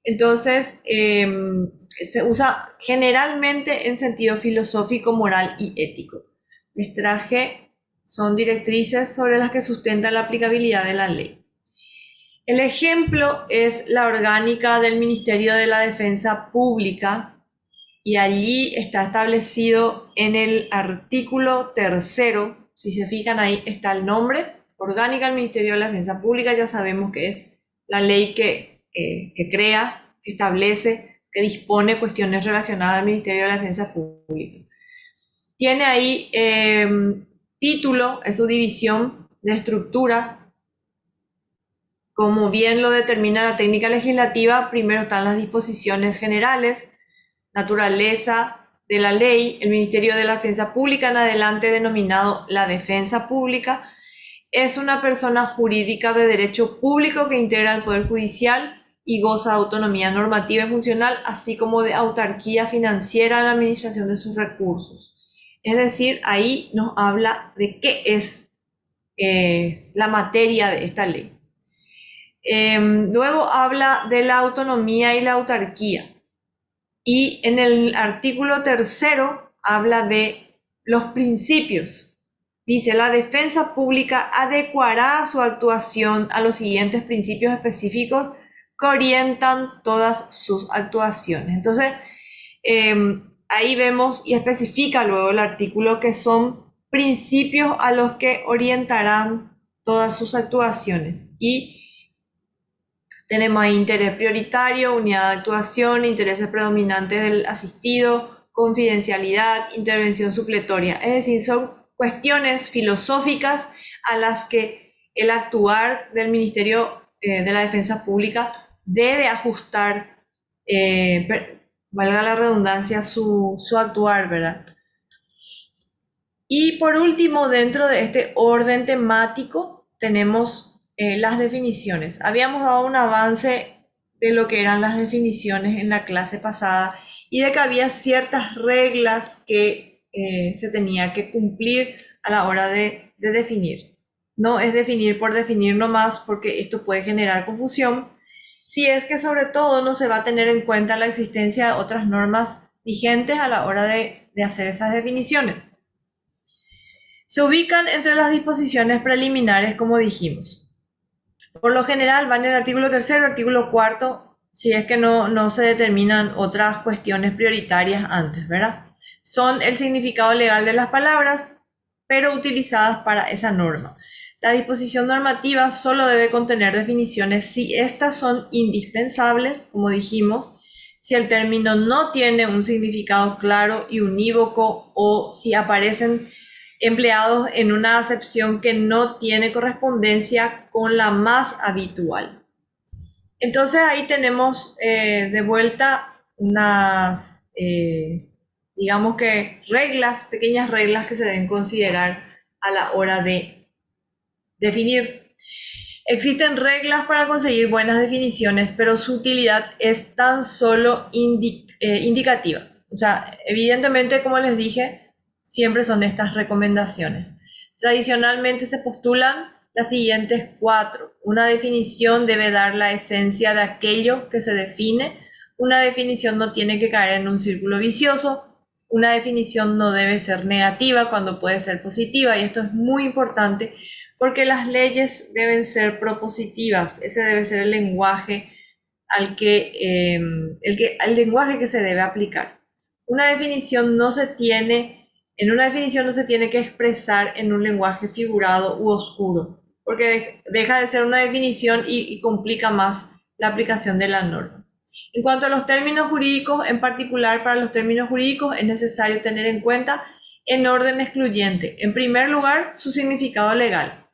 Entonces, se usa generalmente en sentido filosófico, moral y ético. Les traje, son directrices sobre las que sustenta la aplicabilidad de la ley. El ejemplo es la orgánica del Ministerio de la Defensa Pública, y allí está establecido en el artículo 3, si se fijan ahí está el nombre, orgánica del Ministerio de la Defensa Pública, ya sabemos que es la ley que crea, que establece, que dispone cuestiones relacionadas al Ministerio de la Defensa Pública. Tiene ahí título, es su división de estructura, como bien lo determina la técnica legislativa. Primero están las disposiciones generales, naturaleza de la ley, el Ministerio de la Defensa Pública, en adelante denominado la Defensa Pública, es una persona jurídica de derecho público que integra el Poder Judicial y goza de autonomía normativa y funcional, así como de autarquía financiera en la administración de sus recursos. Es decir, ahí nos habla de qué es la materia de esta ley. Luego habla de la autonomía y la autarquía. Y en el artículo 3 habla de los principios. Dice, la defensa pública adecuará su actuación a los siguientes principios específicos que orientan todas sus actuaciones. Entonces, ahí vemos y especifica luego el artículo que son principios a los que orientarán todas sus actuaciones. Y tenemos ahí interés prioritario, unidad de actuación, intereses predominantes del asistido, confidencialidad, intervención supletoria. Es decir, son cuestiones filosóficas a las que el actuar del Ministerio de la Defensa Pública debe ajustar, valga la redundancia, su actuar, ¿verdad? Y por último, dentro de este orden temático, tenemos las definiciones. Habíamos dado un avance de lo que eran las definiciones en la clase pasada y de que había ciertas reglas que se tenía que cumplir a la hora de definir. No es definir por definir nomás, porque esto puede generar confusión, si es que sobre todo no se va a tener en cuenta la existencia de otras normas vigentes a la hora de hacer esas definiciones. Se ubican entre las disposiciones preliminares, como dijimos. Por lo general van en el artículo 3, artículo 4, si es que no se determinan otras cuestiones prioritarias antes, ¿verdad? Son el significado legal de las palabras, pero utilizadas para esa norma. La disposición normativa solo debe contener definiciones si estas son indispensables, como dijimos, si el término no tiene un significado claro y unívoco o si aparecen empleados en una acepción que no tiene correspondencia con la más habitual. Entonces ahí tenemos de vuelta unas, digamos que reglas, pequeñas reglas que se deben considerar a la hora de definir. Existen reglas para conseguir buenas definiciones, pero su utilidad es tan solo indicativa. O sea, evidentemente, como les dije, siempre son estas recomendaciones. Tradicionalmente se postulan las siguientes 4. Una definición debe dar la esencia de aquello que se define. Una definición no tiene que caer en un círculo vicioso. Una definición no debe ser negativa cuando puede ser positiva, y esto es muy importante porque las leyes deben ser propositivas. Ese debe ser el lenguaje el lenguaje que se debe aplicar. En una definición no se tiene que expresar en un lenguaje figurado u oscuro, porque deja de ser una definición y complica más la aplicación de la norma. En cuanto a los términos jurídicos, en particular para los términos jurídicos, es necesario tener en cuenta en orden excluyente, en primer lugar, su significado legal,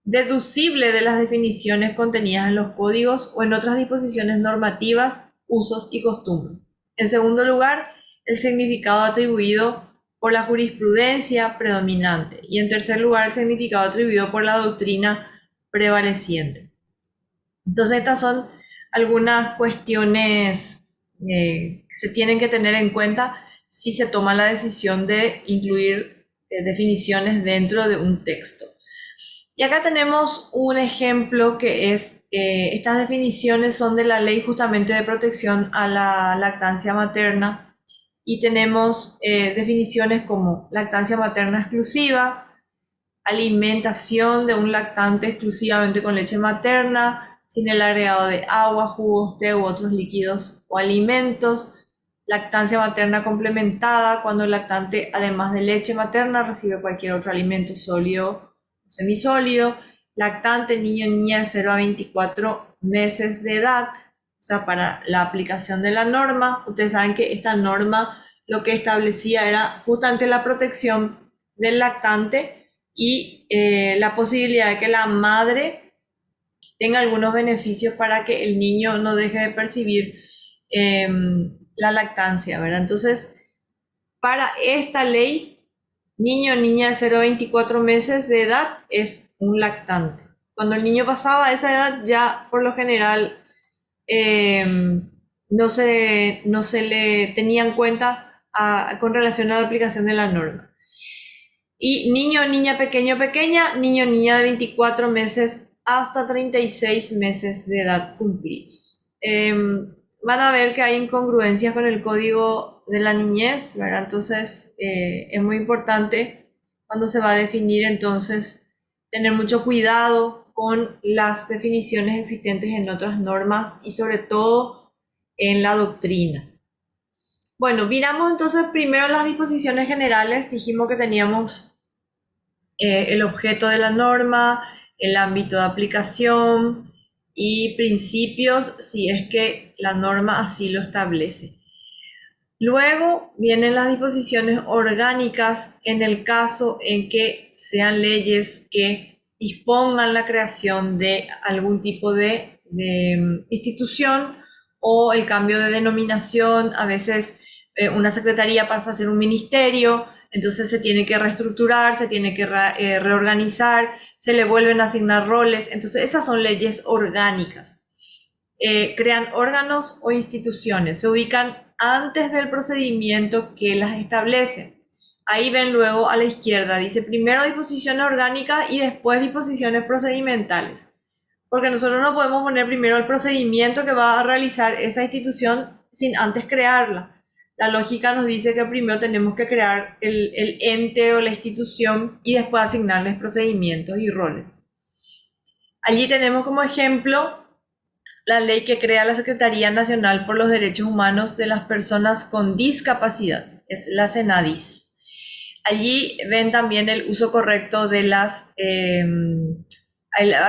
deducible de las definiciones contenidas en los códigos o en otras disposiciones normativas, usos y costumbres. En segundo lugar, el significado atribuido por la jurisprudencia predominante. Y en tercer lugar, el significado atribuido por la doctrina prevaleciente. Entonces, estas son algunas cuestiones que se tienen que tener en cuenta si se toma la decisión de incluir definiciones dentro de un texto. Y acá tenemos un ejemplo que es, estas definiciones son de la ley justamente de protección a la lactancia materna, y tenemos definiciones como lactancia materna exclusiva, alimentación de un lactante exclusivamente con leche materna, sin el agregado de agua, jugos, té u otros líquidos o alimentos, lactancia materna complementada, cuando el lactante, además de leche materna, recibe cualquier otro alimento sólido semisólido, lactante, niño o niña de 0 a 24 meses de edad. O sea, para la aplicación de la norma, ustedes saben que esta norma lo que establecía era justamente la protección del lactante y la posibilidad de que la madre tenga algunos beneficios para que el niño no deje de percibir la lactancia, ¿verdad? Entonces, para esta ley, niño o niña de 0 a 24 meses de edad es un lactante. Cuando el niño pasaba esa edad, ya por lo general no se le tenía en cuenta con relación a la aplicación de la norma. Y niño o niña pequeño o pequeña, niño o niña de 24 meses hasta 36 meses de edad cumplidos. Van a ver que hay incongruencias con el código de la niñez, ¿verdad? Entonces es muy importante cuando se va a definir, entonces, tener mucho cuidado con las definiciones existentes en otras normas y sobre todo en la doctrina. Bueno, miramos entonces primero las disposiciones generales. Dijimos que teníamos el objeto de la norma, el ámbito de aplicación y principios si es que la norma así lo establece. Luego vienen las disposiciones orgánicas en el caso en que sean leyes que dispongan la creación de algún tipo de institución o el cambio de denominación. A veces una secretaría pasa a ser un ministerio, entonces se tiene que reestructurar, se tiene que reorganizar, se le vuelven a asignar roles. Entonces esas son leyes orgánicas. Crean órganos o instituciones, se ubican antes del procedimiento que las establece. Ahí ven luego a la izquierda, dice primero disposiciones orgánicas y después disposiciones procedimentales. Porque nosotros no podemos poner primero el procedimiento que va a realizar esa institución sin antes crearla. La lógica nos dice que primero tenemos que crear el ente o la institución y después asignarles procedimientos y roles. Allí tenemos como ejemplo la ley que crea la Secretaría Nacional por los Derechos Humanos de las Personas con Discapacidad, es la CENADIS. Allí ven también el uso correcto de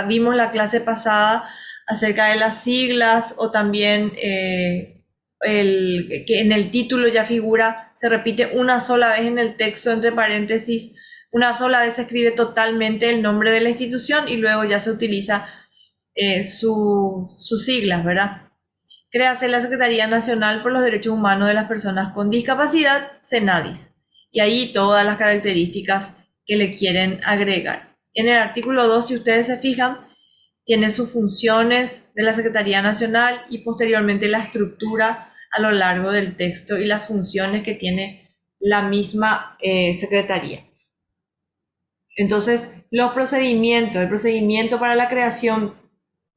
vimos la clase pasada acerca de las siglas o también que en el título ya figura, se repite una sola vez en el texto entre paréntesis, una sola vez se escribe totalmente el nombre de la institución y luego ya se utiliza sus siglas, ¿verdad? Créase la Secretaría Nacional por los Derechos Humanos de las Personas con Discapacidad, CENADIS, y ahí todas las características que le quieren agregar. En el artículo 2, si ustedes se fijan, tiene sus funciones de la Secretaría Nacional y posteriormente la estructura a lo largo del texto y las funciones que tiene la misma Secretaría. Entonces, el procedimiento para la creación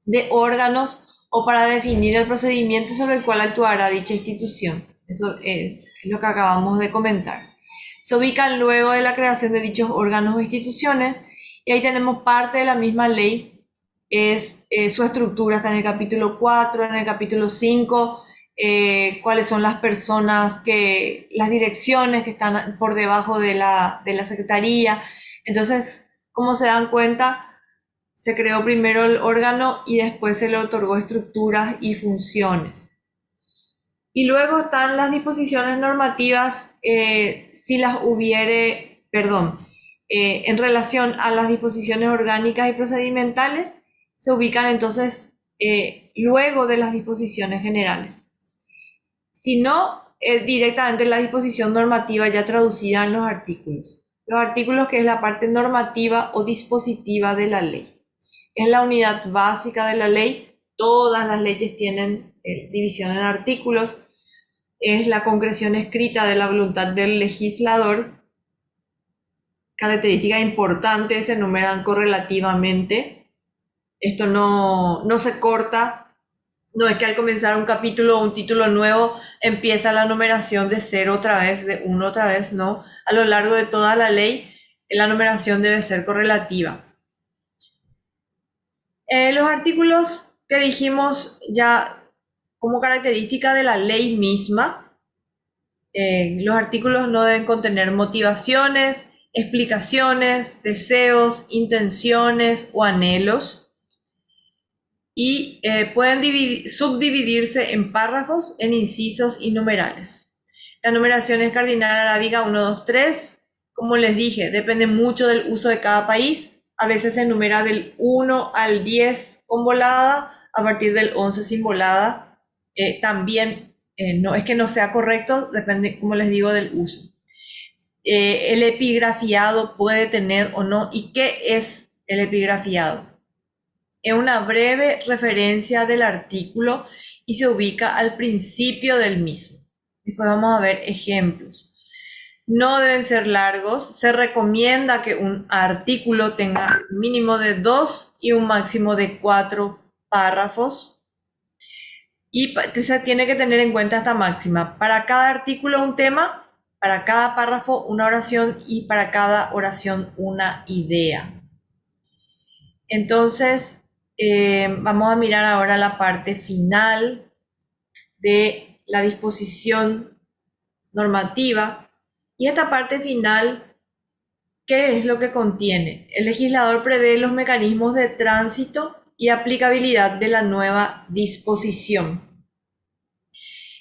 de órganos o para definir el procedimiento sobre el cual actuará dicha institución. Eso es lo que acabamos de comentar. Se ubican luego de la creación de dichos órganos o instituciones y ahí tenemos parte de la misma ley, es su estructura, está en el capítulo 4, en el capítulo 5, cuáles son las personas, las direcciones que están por debajo de la secretaría. Entonces, como se dan cuenta, se creó primero el órgano y después se le otorgó estructuras y funciones. Y luego están las disposiciones normativas, si las hubiere, en relación a las disposiciones orgánicas y procedimentales, se ubican entonces luego de las disposiciones generales. Si no, directamente la disposición normativa ya traducida en los artículos. Los artículos, que es la parte normativa o dispositiva de la ley. Es la unidad básica de la ley. Todas las leyes tienen división en artículos. Es la concreción escrita de la voluntad del legislador. Características importantes, se enumeran correlativamente. Esto no se corta. No es que al comenzar un capítulo o un título nuevo empieza la numeración de 0 otra vez, de 1 otra vez, no. A lo largo de toda la ley, la numeración debe ser correlativa. Los artículos que dijimos ya como característica de la ley misma, los artículos no deben contener motivaciones, explicaciones, deseos, intenciones o anhelos. Y pueden subdividirse en párrafos, en incisos y numerales. La numeración es cardinal arábiga 1, 2, 3. Como les dije, depende mucho del uso de cada país. A veces se numera del 1 al 10 con volada, a partir del 11 sin volada. También no es que no sea correcto, depende, como les digo, del uso. El epigrafiado puede tener o no. ¿Y qué es el epigrafiado? Es una breve referencia del artículo y se ubica al principio del mismo. Después vamos a ver ejemplos. No deben ser largos. Se recomienda que un artículo tenga un mínimo de 2 y un máximo de 4 párrafos. Y se tiene que tener en cuenta esta máxima. Para cada artículo un tema, para cada párrafo una oración y para cada oración una idea. Entonces, vamos a mirar ahora la parte final de la disposición normativa. Y esta parte final, ¿qué es lo que contiene? El legislador prevé los mecanismos de tránsito y aplicabilidad de la nueva disposición.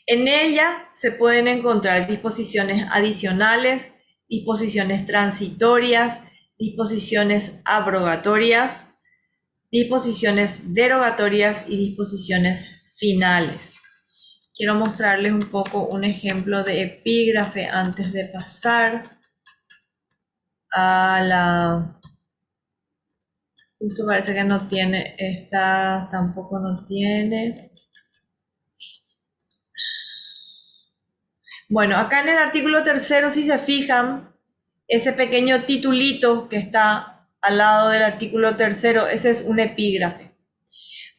En ella se pueden encontrar disposiciones adicionales, disposiciones transitorias, disposiciones abrogatorias, disposiciones derogatorias y disposiciones finales. Quiero mostrarles un poco un ejemplo de epígrafe antes de pasar a la... Justo parece que no tiene, esta tampoco no tiene. Bueno, acá en el artículo 3, si se fijan, ese pequeño titulito que está al lado del artículo 3, ese es un epígrafe.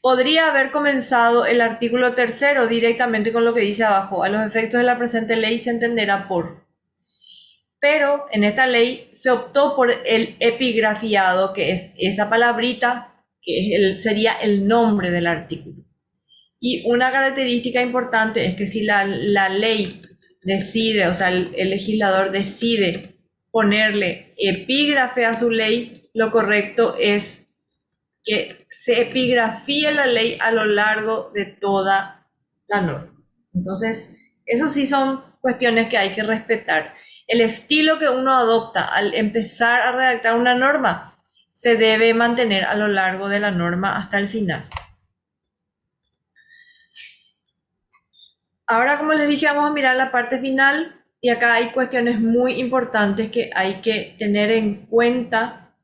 Podría haber comenzado el artículo 3 directamente con lo que dice abajo: a los efectos de la presente ley se entenderá por. Pero en esta ley se optó por el epigrafiado, que es esa palabrita que sería el nombre del artículo. Y una característica importante es que si la ley decide, o sea, el legislador decide ponerle epígrafe a su ley, lo correcto es que se epigrafíe la ley a lo largo de toda la norma. Entonces, eso sí son cuestiones que hay que respetar. El estilo que uno adopta al empezar a redactar una norma se debe mantener a lo largo de la norma hasta el final. Ahora, como les dije, vamos a mirar la parte final y acá hay cuestiones muy importantes que hay que tener en cuenta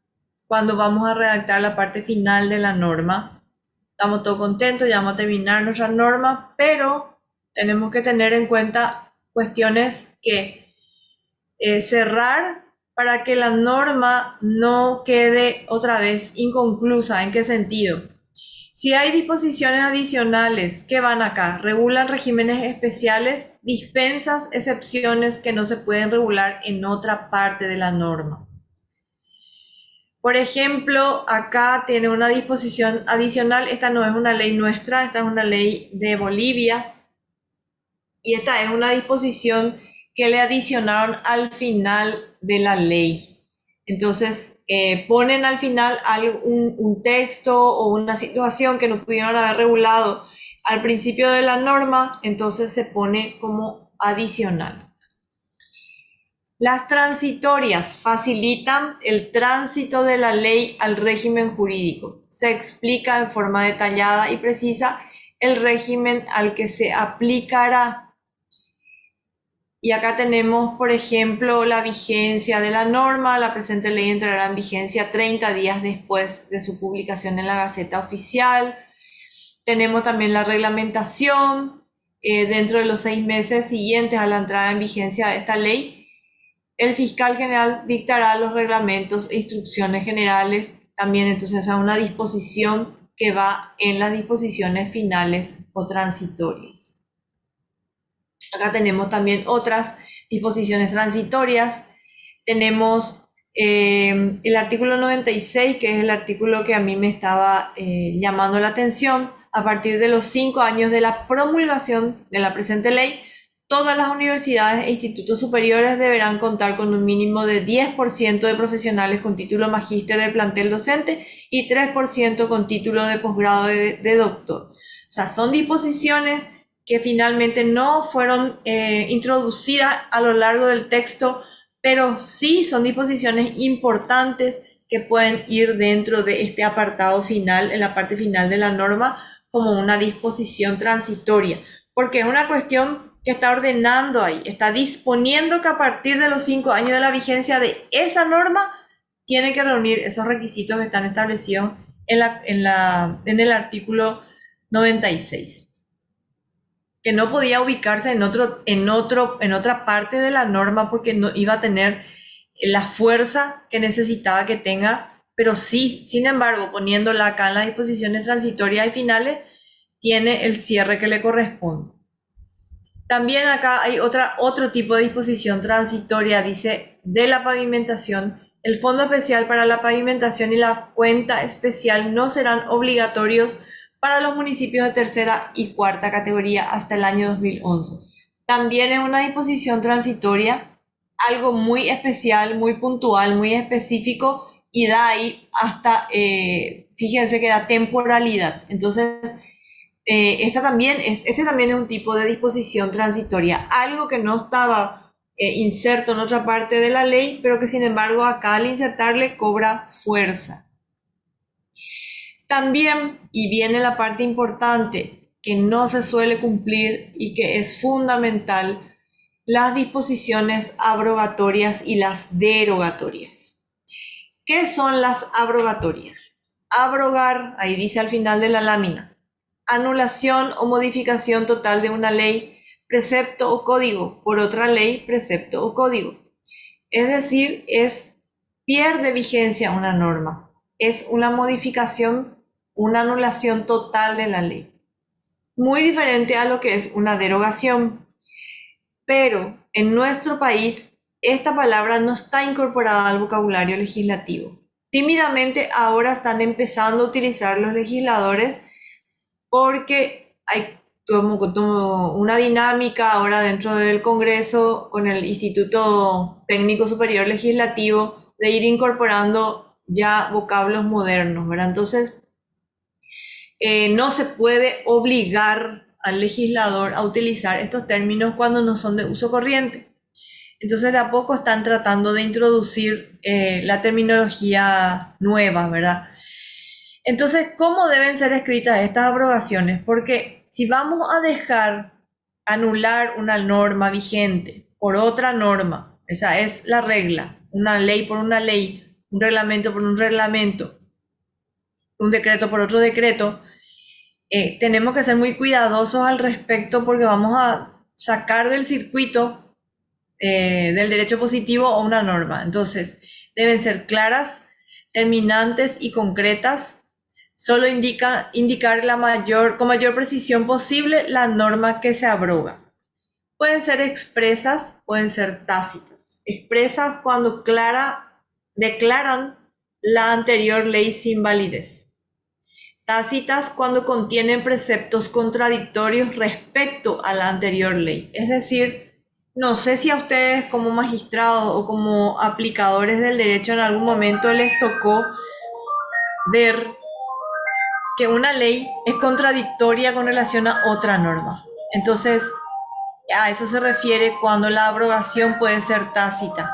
cuando vamos a redactar la parte final de la norma. Estamos todos contentos, ya vamos a terminar nuestra norma, pero tenemos que tener en cuenta cuestiones que cerrar para que la norma no quede otra vez inconclusa. ¿En qué sentido? Si hay disposiciones adicionales que van acá, regulan regímenes especiales, dispensas, excepciones que no se pueden regular en otra parte de la norma. Por ejemplo, acá tiene una disposición adicional, esta no es una ley nuestra, esta es una ley de Bolivia, y esta es una disposición que le adicionaron al final de la ley. Entonces, ponen al final un texto o una situación que no pudieron haber regulado al principio de la norma, entonces se pone como adicional. Las transitorias facilitan el tránsito de la ley al régimen jurídico. Se explica en forma detallada y precisa el régimen al que se aplicará. Y acá tenemos, por ejemplo, la vigencia de la norma. La presente ley entrará en vigencia 30 días después de su publicación en la Gaceta Oficial. Tenemos también la reglamentación. Dentro de los 6 meses siguientes a la entrada en vigencia de esta ley, el fiscal general dictará los reglamentos e instrucciones generales. También entonces es una disposición que va en las disposiciones finales o transitorias. Acá tenemos también otras disposiciones transitorias. Tenemos el artículo 96, que es el artículo que a mí me estaba llamando la atención. A partir de los 5 años de la promulgación de la presente ley, todas las universidades e institutos superiores deberán contar con un mínimo de 10% de profesionales con título magíster de plantel docente y 3% con título de posgrado de doctor. O sea, son disposiciones que finalmente no fueron introducidas a lo largo del texto, pero sí son disposiciones importantes que pueden ir dentro de este apartado final, en la parte final de la norma, como una disposición transitoria, porque es una cuestión que está ordenando ahí, está disponiendo que a partir de los 5 años de la vigencia de esa norma, tiene que reunir esos requisitos que están establecidos en el artículo 96. Que no podía ubicarse en otra parte de la norma porque no iba a tener la fuerza que necesitaba que tenga, pero sí, sin embargo, poniéndola acá en las disposiciones transitorias y finales, tiene el cierre que le corresponde. También acá hay otro tipo de disposición transitoria, dice, de la pavimentación. El Fondo Especial para la Pavimentación y la Cuenta Especial no serán obligatorios para los municipios de tercera y cuarta categoría hasta el año 2011. También es una disposición transitoria, algo muy especial, muy puntual, muy específico, y da ahí hasta, fíjense que da temporalidad. Entonces, este también es un tipo de disposición transitoria, algo que no estaba inserto en otra parte de la ley, pero que sin embargo acá al insertarle cobra fuerza. También, y viene la parte importante que no se suele cumplir y que es fundamental, las disposiciones abrogatorias y las derogatorias. ¿Qué son las abrogatorias? Abrogar, ahí dice al final de la lámina, anulación o modificación total de una ley, precepto o código por otra ley, precepto o código. Es decir, pierde vigencia una norma. Es una modificación, una anulación total de la ley. Muy diferente a lo que es una derogación. Pero en nuestro país, esta palabra no está incorporada al vocabulario legislativo. Tímidamente ahora están empezando a utilizar los legisladores porque hay tomó una dinámica ahora dentro del Congreso con el Instituto Técnico Superior Legislativo de ir incorporando ya vocablos modernos, ¿verdad? Entonces, no se puede obligar al legislador a utilizar estos términos cuando no son de uso corriente. Entonces, de a poco están tratando de introducir la terminología nueva, ¿verdad? Entonces, ¿cómo deben ser escritas estas abrogaciones? Porque si vamos a dejar anular una norma vigente por otra norma, esa es la regla, una ley por una ley, un reglamento por un reglamento, un decreto por otro decreto, tenemos que ser muy cuidadosos al respecto porque vamos a sacar del circuito del derecho positivo o una norma. Entonces, deben ser claras, terminantes y concretas. Solo indicar con mayor precisión posible la norma que se abroga. Pueden ser expresas, pueden ser tácitas. Expresas cuando declaran la anterior ley sin validez. Tácitas cuando contienen preceptos contradictorios respecto a la anterior ley. Es decir, no sé si a ustedes como magistrados o como aplicadores del derecho en algún momento les tocó ver que una ley es contradictoria con relación a otra norma. Entonces, a eso se refiere cuando la abrogación puede ser tácita.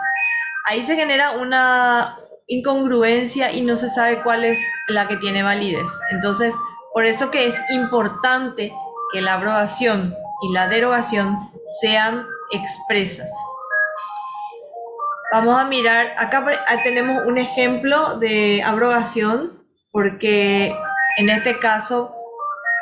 Ahí se genera una incongruencia y no se sabe cuál es la que tiene validez. Entonces, por eso que es importante que la abrogación y la derogación sean expresas. Vamos a mirar, acá tenemos un ejemplo de abrogación, porque en este caso,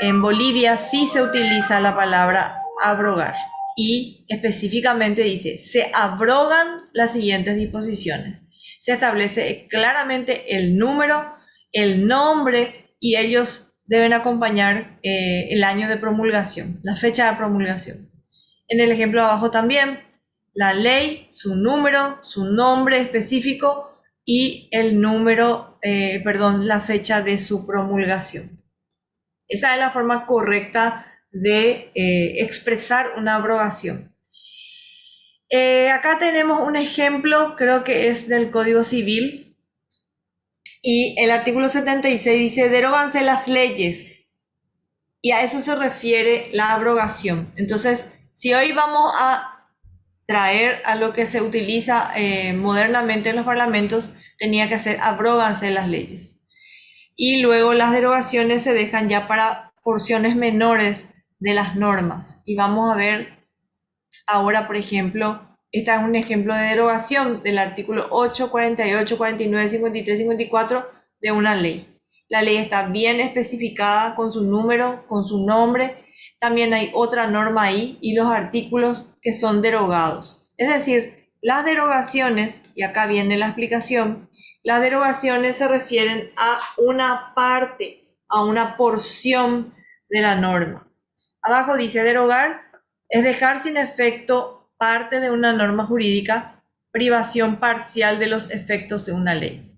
en Bolivia sí se utiliza la palabra abrogar y específicamente dice, se abrogan las siguientes disposiciones. Se establece claramente el número, el nombre y ellos deben acompañar el año de promulgación, la fecha de promulgación. En el ejemplo de abajo también, la ley, su número, su nombre específico y el número, la fecha de su promulgación. Esa es la forma correcta de expresar una abrogación. Acá tenemos un ejemplo, creo que es del Código Civil, y el artículo 76 dice, deróganse las leyes, y a eso se refiere la abrogación. Entonces, si hoy vamos a traer a lo que se utiliza modernamente en los parlamentos, tenía que ser abróganse las leyes. Y luego las derogaciones se dejan ya para porciones menores de las normas. Y vamos a ver ahora, por ejemplo, este es un ejemplo de derogación del artículo 8, 48, 49, 53, 54 de una ley. La ley está bien especificada con su número, con su nombre. También hay otra norma ahí y los artículos que son derogados. Es decir, las derogaciones, y acá viene la explicación, las derogaciones se refieren a una parte, a una porción de la norma. Abajo dice derogar es dejar sin efecto parte de una norma jurídica, privación parcial de los efectos de una ley.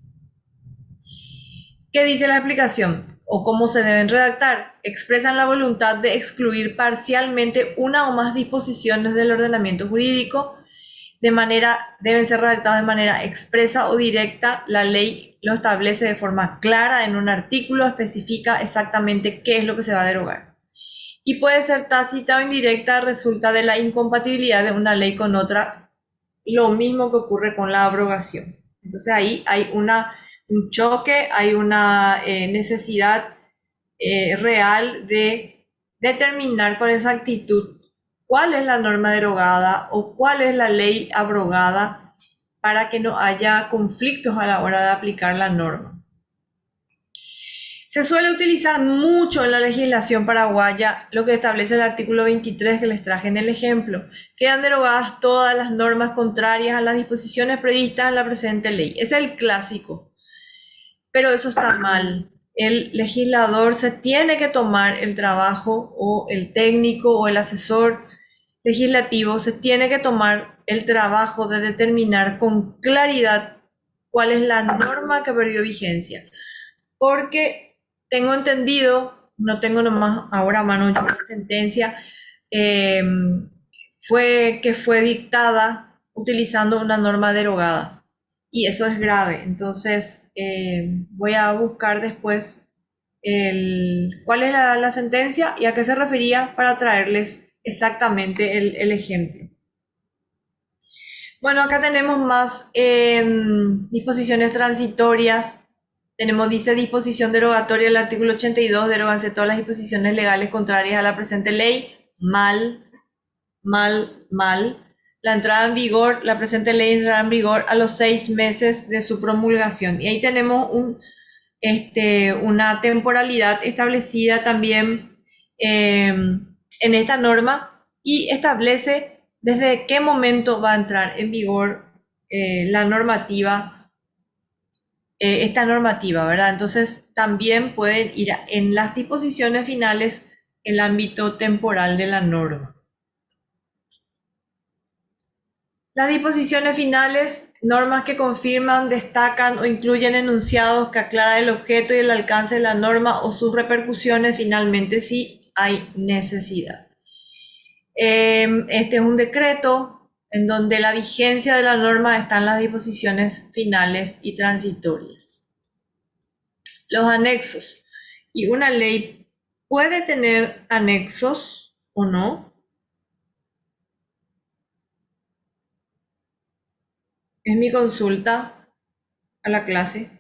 ¿Qué dice la explicación? ¿O cómo se deben redactar? Expresan la voluntad de excluir parcialmente una o más disposiciones del ordenamiento jurídico, deben ser redactadas de manera expresa o directa. La ley lo establece de forma clara en un artículo, especifica exactamente qué es lo que se va a derogar. Y puede ser tácita o indirecta, resulta de la incompatibilidad de una ley con otra, lo mismo que ocurre con la abrogación. Entonces ahí hay un choque, hay una necesidad real de determinar con exactitud cuál es la norma derogada o cuál es la ley abrogada para que no haya conflictos a la hora de aplicar la norma. Se suele utilizar mucho en la legislación paraguaya lo que establece el artículo 23 que les traje en el ejemplo. Quedan derogadas todas las normas contrarias a las disposiciones previstas en la presente ley. Es el clásico, pero eso está mal. El legislador se tiene que tomar el trabajo, o el técnico o el asesor legislativo se tiene que tomar el trabajo de determinar con claridad cuál es la norma que perdió vigencia. Porque tengo entendido no tengo nomás ahora a mano yo la sentencia, eh, fue dictada utilizando una norma derogada. Y eso es grave. Entonces, voy a buscar después cuál es la sentencia y a qué se refería para traerles exactamente el ejemplo. Bueno, acá tenemos más disposiciones transitorias. Tenemos, dice disposición derogatoria del artículo 82, deroganse todas las disposiciones legales contrarias a la presente ley. Mal, mal. La entrada en vigor, la presente ley entrará en vigor a los 6 meses de su promulgación. Y ahí tenemos una temporalidad establecida también en esta norma y establece desde qué momento va a entrar en vigor la normativa, esta normativa, ¿verdad? Entonces también pueden ir en las disposiciones finales el ámbito temporal de la norma. Las disposiciones finales, normas que confirman, destacan o incluyen enunciados que aclaran el objeto y el alcance de la norma o sus repercusiones finalmente si hay necesidad. Este es un decreto en donde la vigencia de la norma está en las disposiciones finales y transitorias. Los anexos. Y una ley puede tener anexos o no. Es mi consulta a la clase.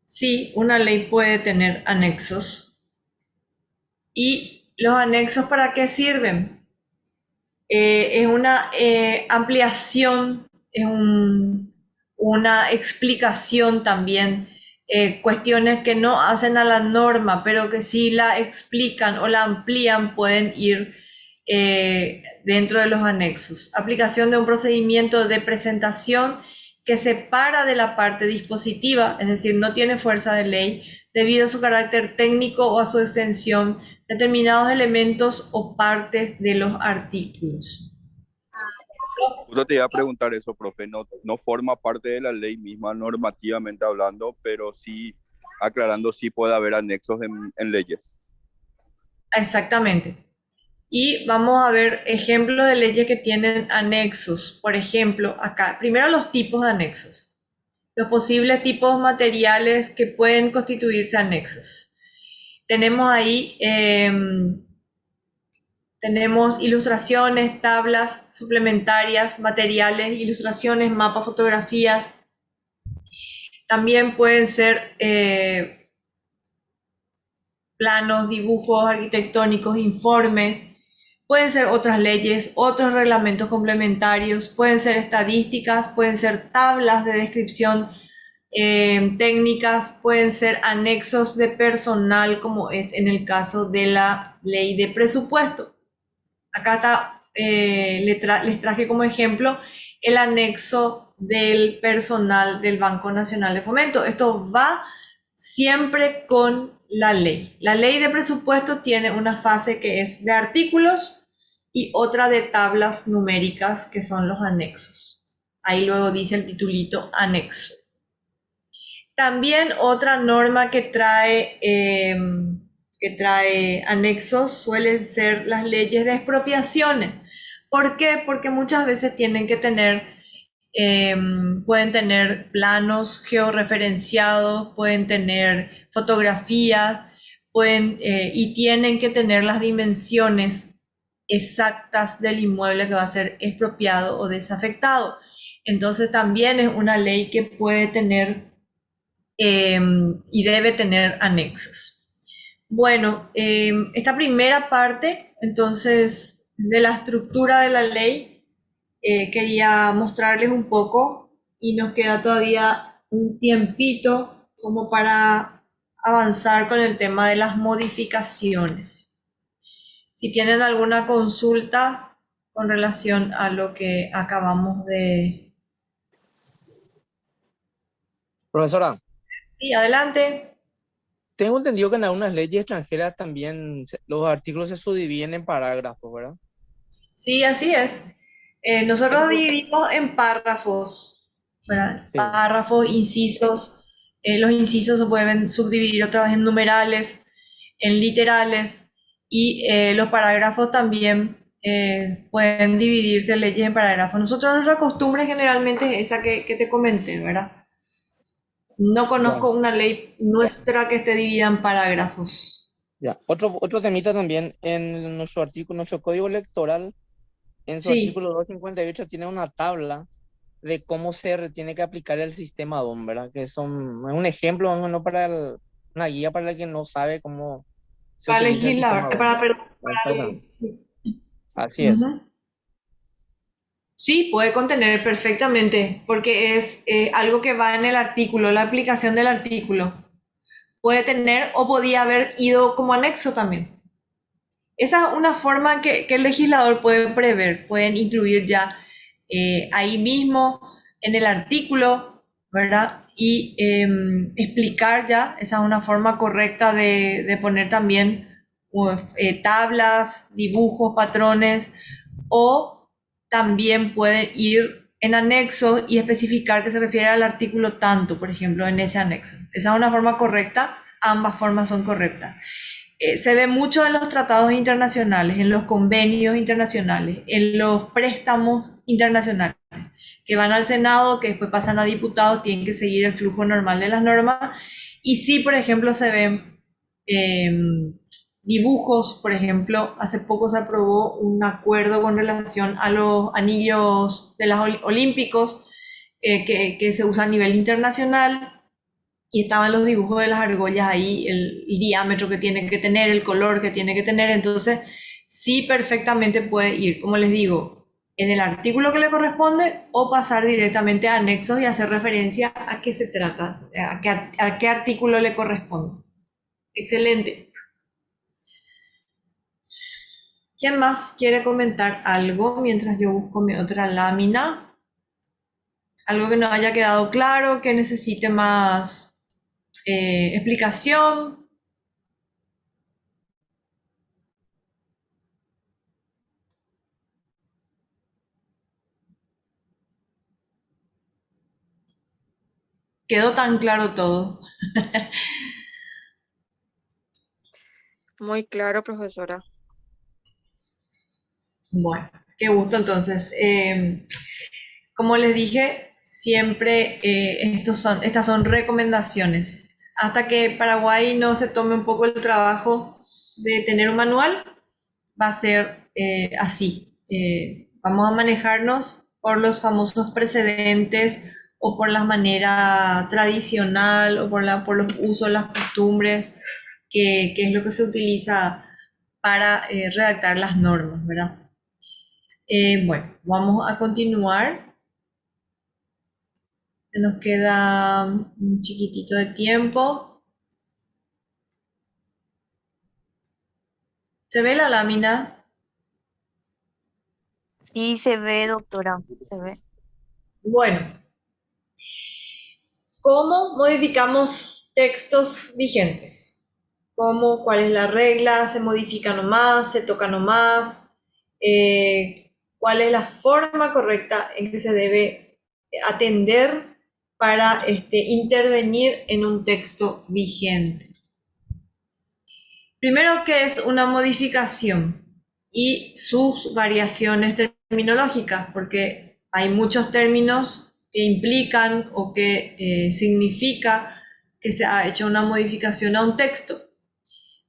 Sí, una ley puede tener anexos. ¿Y los anexos para qué sirven? Es una ampliación, es una explicación también, cuestiones que no hacen a la norma, pero que sí la explican o la amplían, pueden ir dentro de los anexos. Aplicación de un procedimiento de presentación que separa de la parte dispositiva, es decir, no tiene fuerza de ley, debido a su carácter técnico o a su extensión, determinados elementos o partes de los artículos. Yo te iba a preguntar eso, profe, no forma parte de la ley misma normativamente hablando, pero sí aclarando sí puede haber anexos en leyes. Exactamente. Y vamos a ver ejemplos de leyes que tienen anexos. Por ejemplo, acá, primero los tipos de anexos. Los posibles tipos materiales que pueden constituirse anexos. Tenemos ahí, tenemos ilustraciones, tablas suplementarias, materiales, ilustraciones, mapas, fotografías. También pueden ser planos, dibujos arquitectónicos, informes. Pueden ser otras leyes, otros reglamentos complementarios, pueden ser estadísticas, pueden ser tablas de descripción técnicas, pueden ser anexos de personal, como es en el caso de la ley de presupuesto. Acá está, les traje como ejemplo el anexo del personal del Banco Nacional de Fomento. Esto va siempre con la ley. La ley de presupuesto tiene una fase que es de artículos y otra de tablas numéricas, que son los anexos. Ahí luego dice el titulito anexo. También otra norma que trae anexos suelen ser las leyes de expropiaciones. ¿Por qué? Porque muchas veces tienen que tener, pueden tener planos georreferenciados, pueden tener fotografías, y tienen que tener las dimensiones exactas del inmueble que va a ser expropiado o desafectado. Entonces también es una ley que puede tener y debe tener anexos. Bueno, esta primera parte, entonces, de la estructura de la ley, quería mostrarles un poco y nos queda todavía un tiempito como para avanzar con el tema de las modificaciones. Si tienen alguna consulta con relación a lo que acabamos de... Profesora, Sí, adelante. tengo entendido que en algunas leyes extranjeras también los artículos se subdividen en parágrafos, ¿verdad? Sí, así es. Nosotros dividimos en párrafos, ¿verdad? Sí, Párrafos, incisos. Los incisos se pueden subdividir otra vez en numerales, en literales, y los parágrafos también pueden dividirse en leyes en parágrafos. Nosotros nuestra costumbre generalmente es esa que te comenté, ¿verdad? No ya, conozco una ley nuestra que esté dividida en parágrafos. ya. Otro temita también en nuestro artículo, nuestro código electoral, en su Sí, artículo 258 tiene una tabla de cómo tiene que aplicar el sistema DOM, ¿verdad? Que es un ejemplo, no para una guía para el que no sabe cómo se para utiliza el legislar, sistema DOM. perdón, Exactamente. sí. Así es. Ujú. Sí, puede contener perfectamente, porque es algo que va en el artículo, la aplicación del artículo. Puede tener o podía haber ido como anexo también. Esa es una forma que el legislador puede prever, pueden incluir ya ahí mismo en el artículo, ¿verdad? Y explicar ya, esa es una forma correcta de poner también tablas, dibujos, patrones, o también pueden ir en anexo y especificar que se refiere al artículo tanto, por ejemplo, en ese anexo. Esa es una forma correcta, ambas formas son correctas. Se ve mucho en los tratados internacionales, en los convenios internacionales, en los préstamos internacionales, que van al Senado, que después pasan a diputados, tienen que seguir el flujo normal de las normas. Y sí, por ejemplo, se ven eh, dibujos, por ejemplo, hace poco se aprobó un acuerdo con relación a los anillos de los olímpicos que se usa a nivel internacional, y estaban los dibujos de las argollas ahí, el diámetro que tiene que tener, el color que tiene que tener. Entonces sí, perfectamente puede ir, como les digo, en el artículo que le corresponde, o pasar directamente a anexos y hacer referencia a qué se trata, a qué artículo le corresponde. Excelente. ¿Quién más quiere comentar algo mientras yo busco mi otra lámina? Algo que no haya quedado claro, que necesite más explicación. Quedó tan claro todo. Muy claro, profesora. Bueno, qué gusto entonces. Como les dije, siempre estas son recomendaciones. Hasta que Paraguay no se tome un poco el trabajo de tener un manual, va a ser así. Vamos a manejarnos por los famosos precedentes, o por la manera tradicional, o por los usos, las costumbres, que es lo que se utiliza para redactar las normas, ¿verdad? Bueno, vamos a continuar. Nos queda un chiquitito de tiempo. ¿Se ve la lámina? Sí, se ve, doctora, se ve. Bueno, ¿cómo modificamos textos vigentes? ¿Cómo, cuál es la regla? ¿Se modifica nomás? ¿Se toca nomás? ¿Cuál es la forma correcta en que se debe atender para intervenir en un texto vigente? Primero, ¿qué es una modificación? Y sus variaciones terminológicas, porque hay muchos términos que implican o que significa que se ha hecho una modificación a un texto.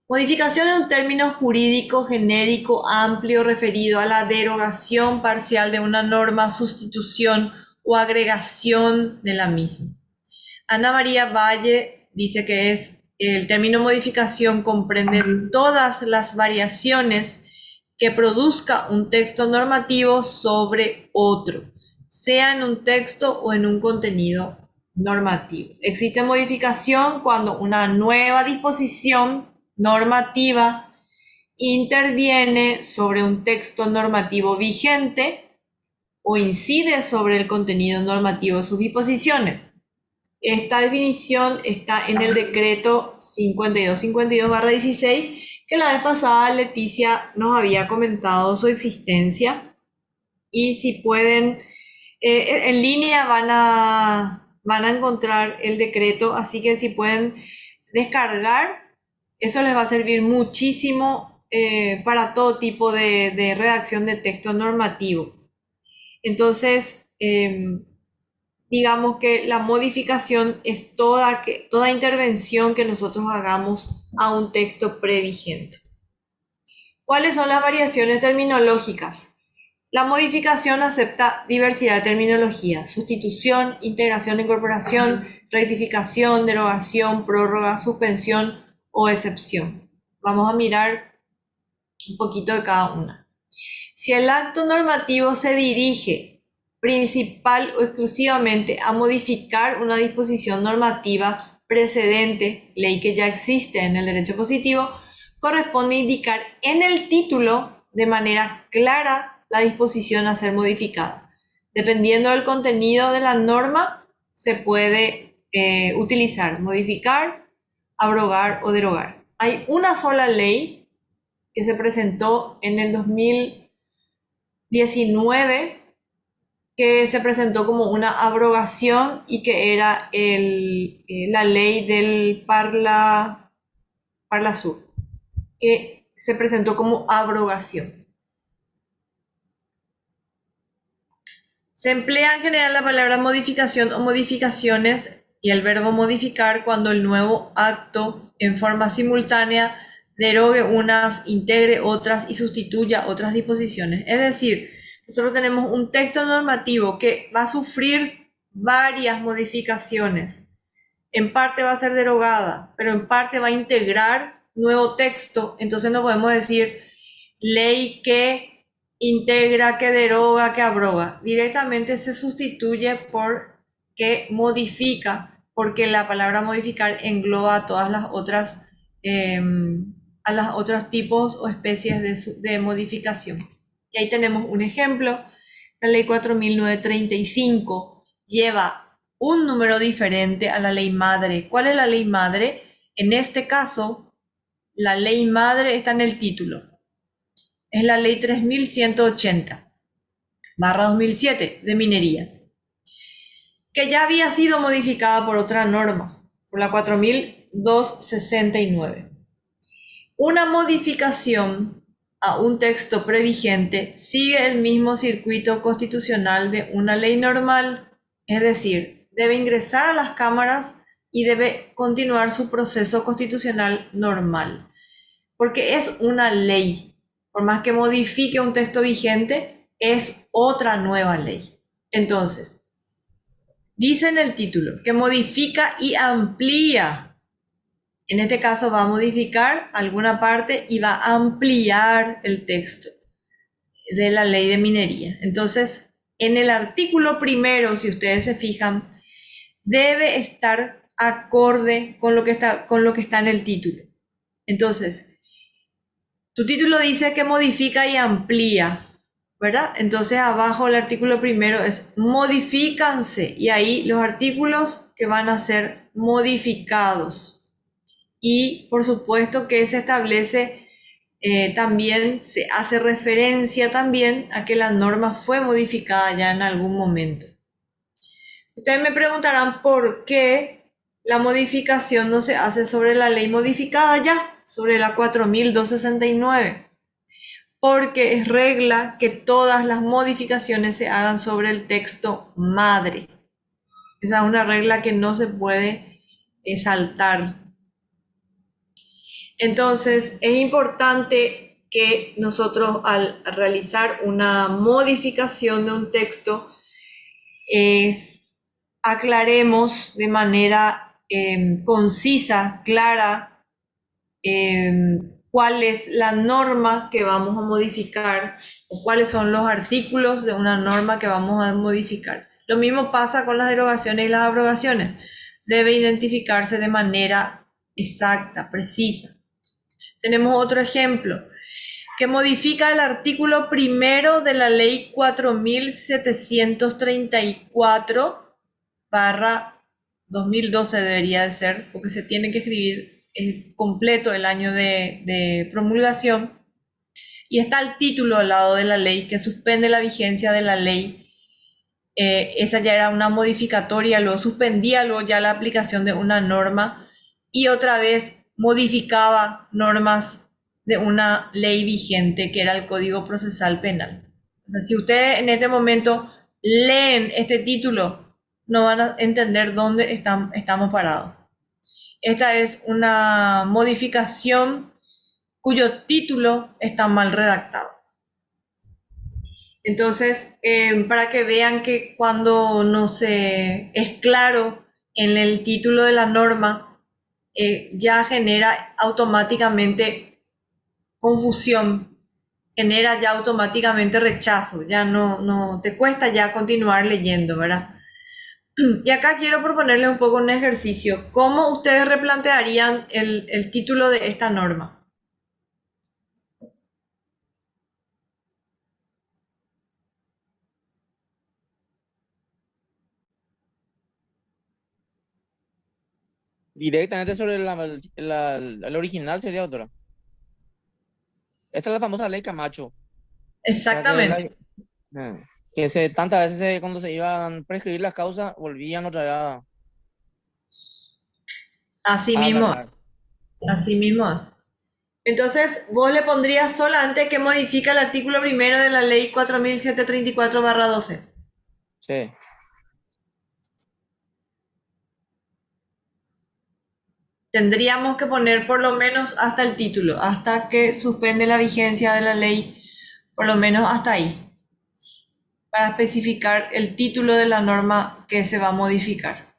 Modificación es un término jurídico genérico amplio referido a la derogación parcial de una norma, sustitución o agregación de la misma. Ana María Valle dice que el término modificación comprende todas las variaciones que produzca un texto normativo sobre otro, sea en un texto o en un contenido normativo. Existe modificación cuando una nueva disposición normativa interviene sobre un texto normativo vigente o incide sobre el contenido normativo de sus disposiciones. Esta definición está en el decreto 5252/16, que la vez pasada Leticia nos había comentado su existencia, y si pueden, en línea van a encontrar el decreto, así que si pueden descargar, eso les va a servir muchísimo para todo tipo de redacción de texto normativo. Entonces, digamos que la modificación es toda intervención que nosotros hagamos a un texto previgente. ¿Cuáles son las variaciones terminológicas? La modificación acepta diversidad de terminología: sustitución, integración, incorporación, rectificación, derogación, prórroga, suspensión o excepción. Vamos a mirar un poquito de cada una. Si el acto normativo se dirige principal o exclusivamente a modificar una disposición normativa precedente, ley que ya existe en el derecho positivo, corresponde indicar en el título de manera clara la disposición a ser modificada. Dependiendo del contenido de la norma, se puede utilizar modificar, abrogar o derogar. Hay una sola ley que se presentó en el 2019, que se presentó como una abrogación y que era la ley del Parlasur, que se presentó como abrogación. Se emplea en general la palabra modificación o modificaciones y el verbo modificar cuando el nuevo acto en forma simultánea derogue unas, integre otras y sustituya otras disposiciones. Es decir, nosotros tenemos un texto normativo que va a sufrir varias modificaciones. En parte va a ser derogada, pero en parte va a integrar nuevo texto. Entonces no podemos decir ley que integra, que deroga, que abroga. Directamente se sustituye por que modifica, porque la palabra modificar engloba a todas las otras, a los otros tipos o especies de modificación. Y ahí tenemos un ejemplo. La ley 4.935 lleva un número diferente a la ley madre. ¿Cuál es la ley madre? En este caso, la ley madre está en el título. Es la ley 3180/2007 de minería, que ya había sido modificada por otra norma, por la 4.269. Una modificación a un texto previgente sigue el mismo circuito constitucional de una ley normal, es decir, debe ingresar a las cámaras y debe continuar su proceso constitucional normal, porque es una ley. Por más que modifique un texto vigente, es otra nueva ley. Entonces, dice en el título que modifica y amplía. En este caso va a modificar alguna parte y va a ampliar el texto de la ley de minería. Entonces, en el artículo primero, si ustedes se fijan, debe estar acorde con lo que está en el título. Entonces, tu título dice que modifica y amplía, ¿verdad? Entonces abajo el artículo primero es modifícanse y ahí los artículos que van a ser modificados. Y por supuesto que se establece, también se hace referencia también a que la norma fue modificada ya en algún momento. Ustedes me preguntarán por qué la modificación no se hace sobre la ley modificada ya, sobre la 4.269, porque es regla que todas las modificaciones se hagan sobre el texto madre. Esa es una regla que no se puede saltar. Entonces, es importante que nosotros al realizar una modificación de un texto, aclaremos de manera concisa, clara, cuál es la norma que vamos a modificar o cuáles son los artículos de una norma que vamos a modificar. Lo mismo pasa con las derogaciones y las abrogaciones. Debe identificarse de manera exacta, precisa. Tenemos otro ejemplo que modifica el artículo primero de la ley 4.734/2012 debería de ser, porque se tiene que escribir completo el año de promulgación. y está el título al lado de la ley que suspende la vigencia de la ley. Esa ya era una modificatoria, luego suspendía luego ya la aplicación de una norma y otra vez modificaba normas de una ley vigente que era el Código Procesal Penal. O sea, si ustedes en este momento leen este título, no van a entender dónde estamos parados. Esta es una modificación cuyo título está mal redactado. Entonces, para que vean que cuando no se es claro en el título de la norma, ya genera automáticamente confusión, genera ya automáticamente rechazo, ya no te cuesta ya continuar leyendo, ¿verdad? Y acá quiero proponerles un poco un ejercicio. ¿Cómo ustedes replantearían el título de esta norma? Directamente sobre el original sería, doctora. Esta es la famosa ley Camacho. Exactamente. Tantas veces cuando se iban a prescribir las causas, volvían otra vez Así a mismo. atacar. Así mismo. Entonces, vos le pondrías solamente que modifica el artículo primero de la ley 4734/12. Sí. Tendríamos que poner por lo menos hasta el título, hasta que suspende la vigencia de la ley, por lo menos hasta ahí, para especificar el título de la norma que se va a modificar.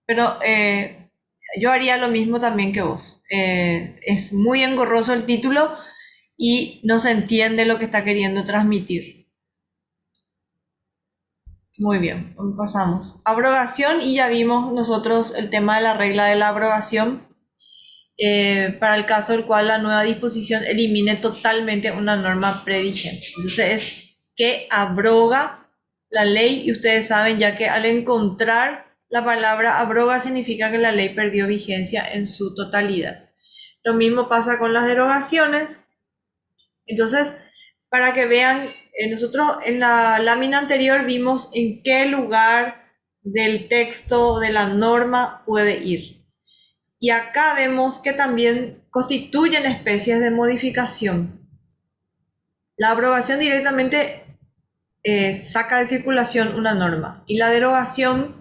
Pero yo haría lo mismo también que vos. Es muy engorroso el título y no se entiende lo que está queriendo transmitir. Muy bien, pasamos. Abrogación, y ya vimos nosotros el tema de la regla de la abrogación, para el caso del cual la nueva disposición elimine totalmente una norma previgente. Entonces es que abroga la ley, y ustedes saben ya que al encontrar la palabra abroga significa que la ley perdió vigencia en su totalidad. Lo mismo pasa con las derogaciones. Entonces, para que vean, nosotros en la lámina anterior vimos en qué lugar del texto de la norma puede ir. Y acá vemos que también constituyen especies de modificación. La abrogación directamente saca de circulación una norma, y la derogación,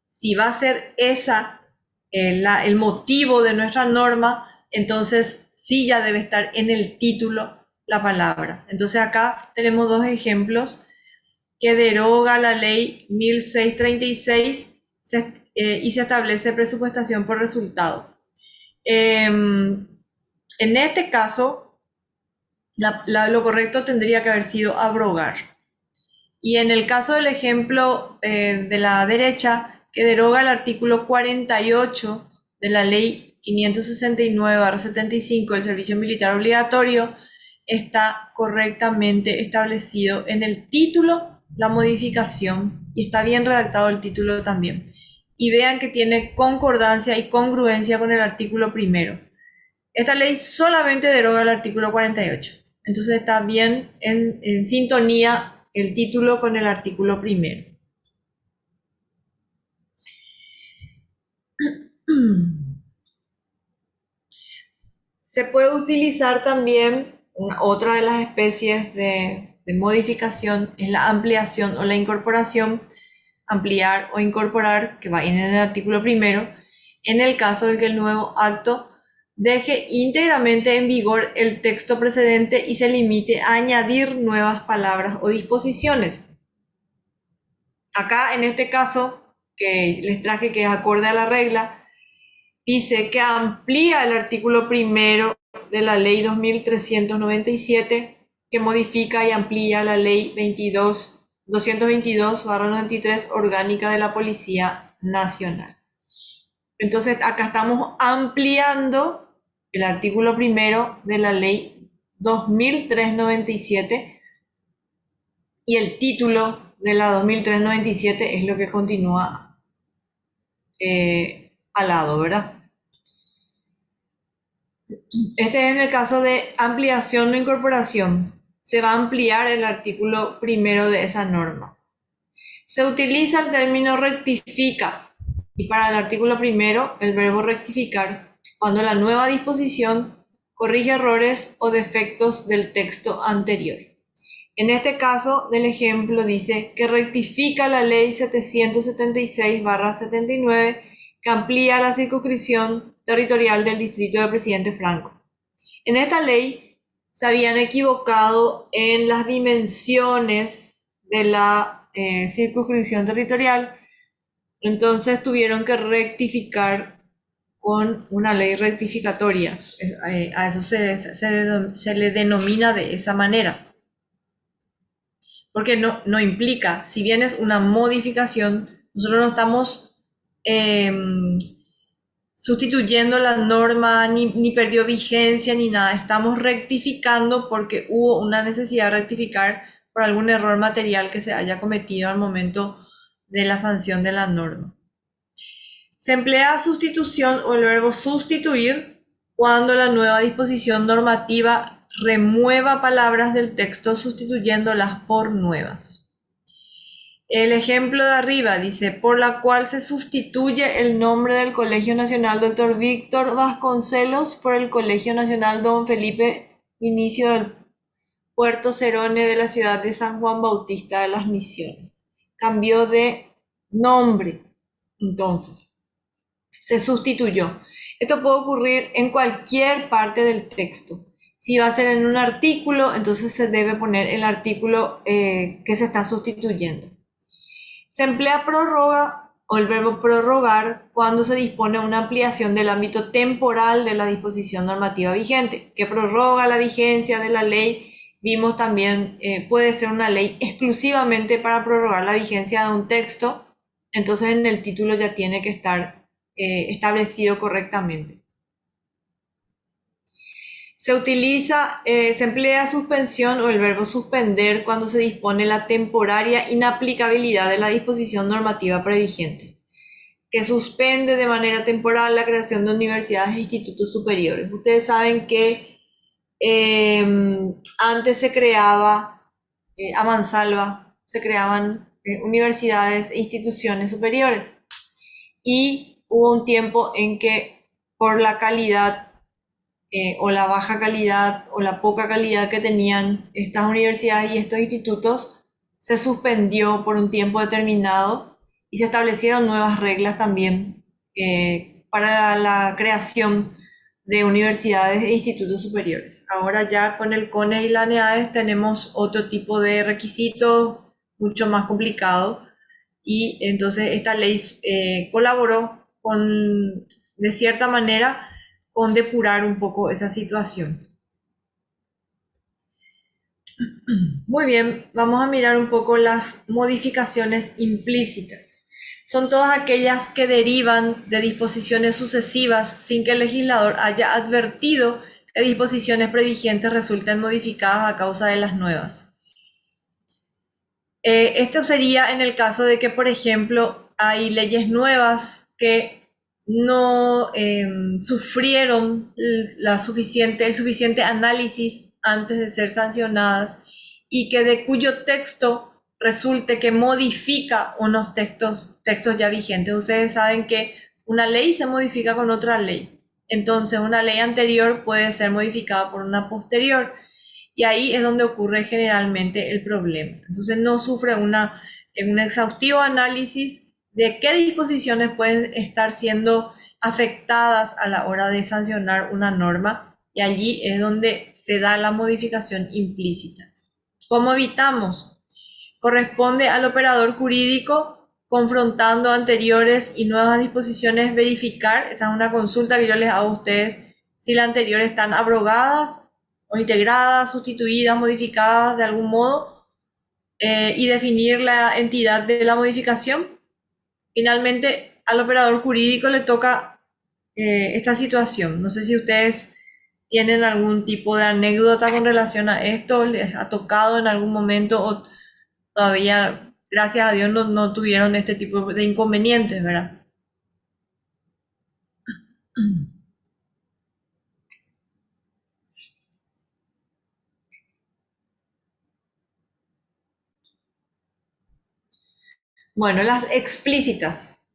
si va a ser esa el motivo de nuestra norma, entonces sí ya debe estar en el título la palabra. Entonces acá tenemos dos ejemplos que deroga la ley 1636 y se establece presupuestación por resultado. En este caso, lo correcto tendría que haber sido abrogar. Y en el caso del ejemplo de la derecha, que deroga el artículo 48 de la ley 569/75 del servicio militar obligatorio, está correctamente establecido en el título la modificación y está bien redactado el título también. Y vean que tiene concordancia y congruencia con el artículo primero. Esta ley solamente deroga el artículo 48. Entonces está bien en sintonía el título con el artículo primero. Se puede utilizar también otra de las especies de modificación, es la ampliación o la incorporación. Ampliar o incorporar, que va en el artículo primero, en el caso de que el nuevo acto deje íntegramente en vigor el texto precedente y se limite a añadir nuevas palabras o disposiciones. Acá, en este caso, que les traje, que es acorde a la regla, dice que amplía el artículo primero de la ley 2397, que modifica y amplía la ley 222/93 orgánica de la Policía Nacional. Entonces, acá estamos ampliando el artículo primero de la ley 2397, y el título de la 2397 es lo que continúa al lado, ¿verdad? Este es en el caso de ampliación o incorporación. se va a ampliar el artículo primero de esa norma. Se utiliza el término rectifica y para el artículo primero el verbo rectificar cuando la nueva disposición corrige errores o defectos del texto anterior. En este caso del ejemplo dice que rectifica la ley 776/79 que amplía la circunscripción territorial del distrito del presidente Franco. En esta ley se habían equivocado en las dimensiones de la circunscripción territorial, entonces tuvieron que rectificar con una ley rectificatoria. A eso se le denomina de esa manera. Porque no implica, si bien es una modificación, nosotros no estamos sustituyendo la norma, ni perdió vigencia, ni nada. Estamos rectificando porque hubo una necesidad de rectificar por algún error material que se haya cometido al momento de la sanción de la norma. Se emplea sustitución o el verbo sustituir cuando la nueva disposición normativa remueva palabras del texto sustituyéndolas por nuevas. El ejemplo de arriba dice, por la cual se sustituye el nombre del Colegio Nacional Dr. Víctor Vasconcelos por el Colegio Nacional Don Felipe Vinicio del Puerto Cerone de la ciudad de San Juan Bautista de las Misiones. Cambió de nombre, entonces, se sustituyó. Esto puede ocurrir en cualquier parte del texto. Si va a ser en un artículo, entonces se debe poner el artículo que se está sustituyendo. Se emplea prórroga o el verbo prorrogar cuando se dispone una ampliación del ámbito temporal de la disposición normativa vigente, que prorroga la vigencia de la ley. Vimos también, puede ser una ley exclusivamente para prorrogar la vigencia de un texto, entonces en el título ya tiene que estar establecido correctamente. Se emplea suspensión o el verbo suspender cuando se dispone la temporaria inaplicabilidad de la disposición normativa previgente, que suspende de manera temporal la creación de universidades e institutos superiores. Ustedes saben que antes se creaba, a mansalva, se creaban universidades e instituciones superiores. Y hubo un tiempo en que por la calidad o la baja calidad o la poca calidad que tenían estas universidades y estos institutos, se suspendió por un tiempo determinado y se establecieron nuevas reglas también para la creación de universidades e institutos superiores. Ahora ya con el CONE y la NEAES tenemos otro tipo de requisitos mucho más complicado y entonces esta ley colaboró de cierta manera con depurar un poco esa situación. Muy bien, vamos a mirar un poco las modificaciones implícitas. Son todas aquellas que derivan de disposiciones sucesivas sin que el legislador haya advertido que disposiciones previgentes resulten modificadas a causa de las nuevas. Esto sería en el caso de que, por ejemplo, hay leyes nuevas que no sufrieron el suficiente análisis antes de ser sancionadas y que de cuyo texto resulte que modifica unos textos ya vigentes. Ustedes saben que una ley se modifica con otra ley. Entonces, una ley anterior puede ser modificada por una posterior. Y ahí es donde ocurre generalmente el problema. Entonces no sufre un exhaustivo análisis de qué disposiciones pueden estar siendo afectadas a la hora de sancionar una norma y allí es donde se da la modificación implícita. ¿Cómo evitamos? Corresponde al operador jurídico, confrontando anteriores y nuevas disposiciones, verificar, esta es una consulta que yo les hago a ustedes, si las anteriores están abrogadas o integradas, sustituidas, modificadas de algún modo, y definir la entidad de la modificación. Finalmente, al operador jurídico le toca esta situación. No sé si ustedes tienen algún tipo de anécdota con relación a esto, les ha tocado en algún momento o todavía, gracias a Dios, no tuvieron este tipo de inconvenientes, ¿verdad? Bueno, las explícitas.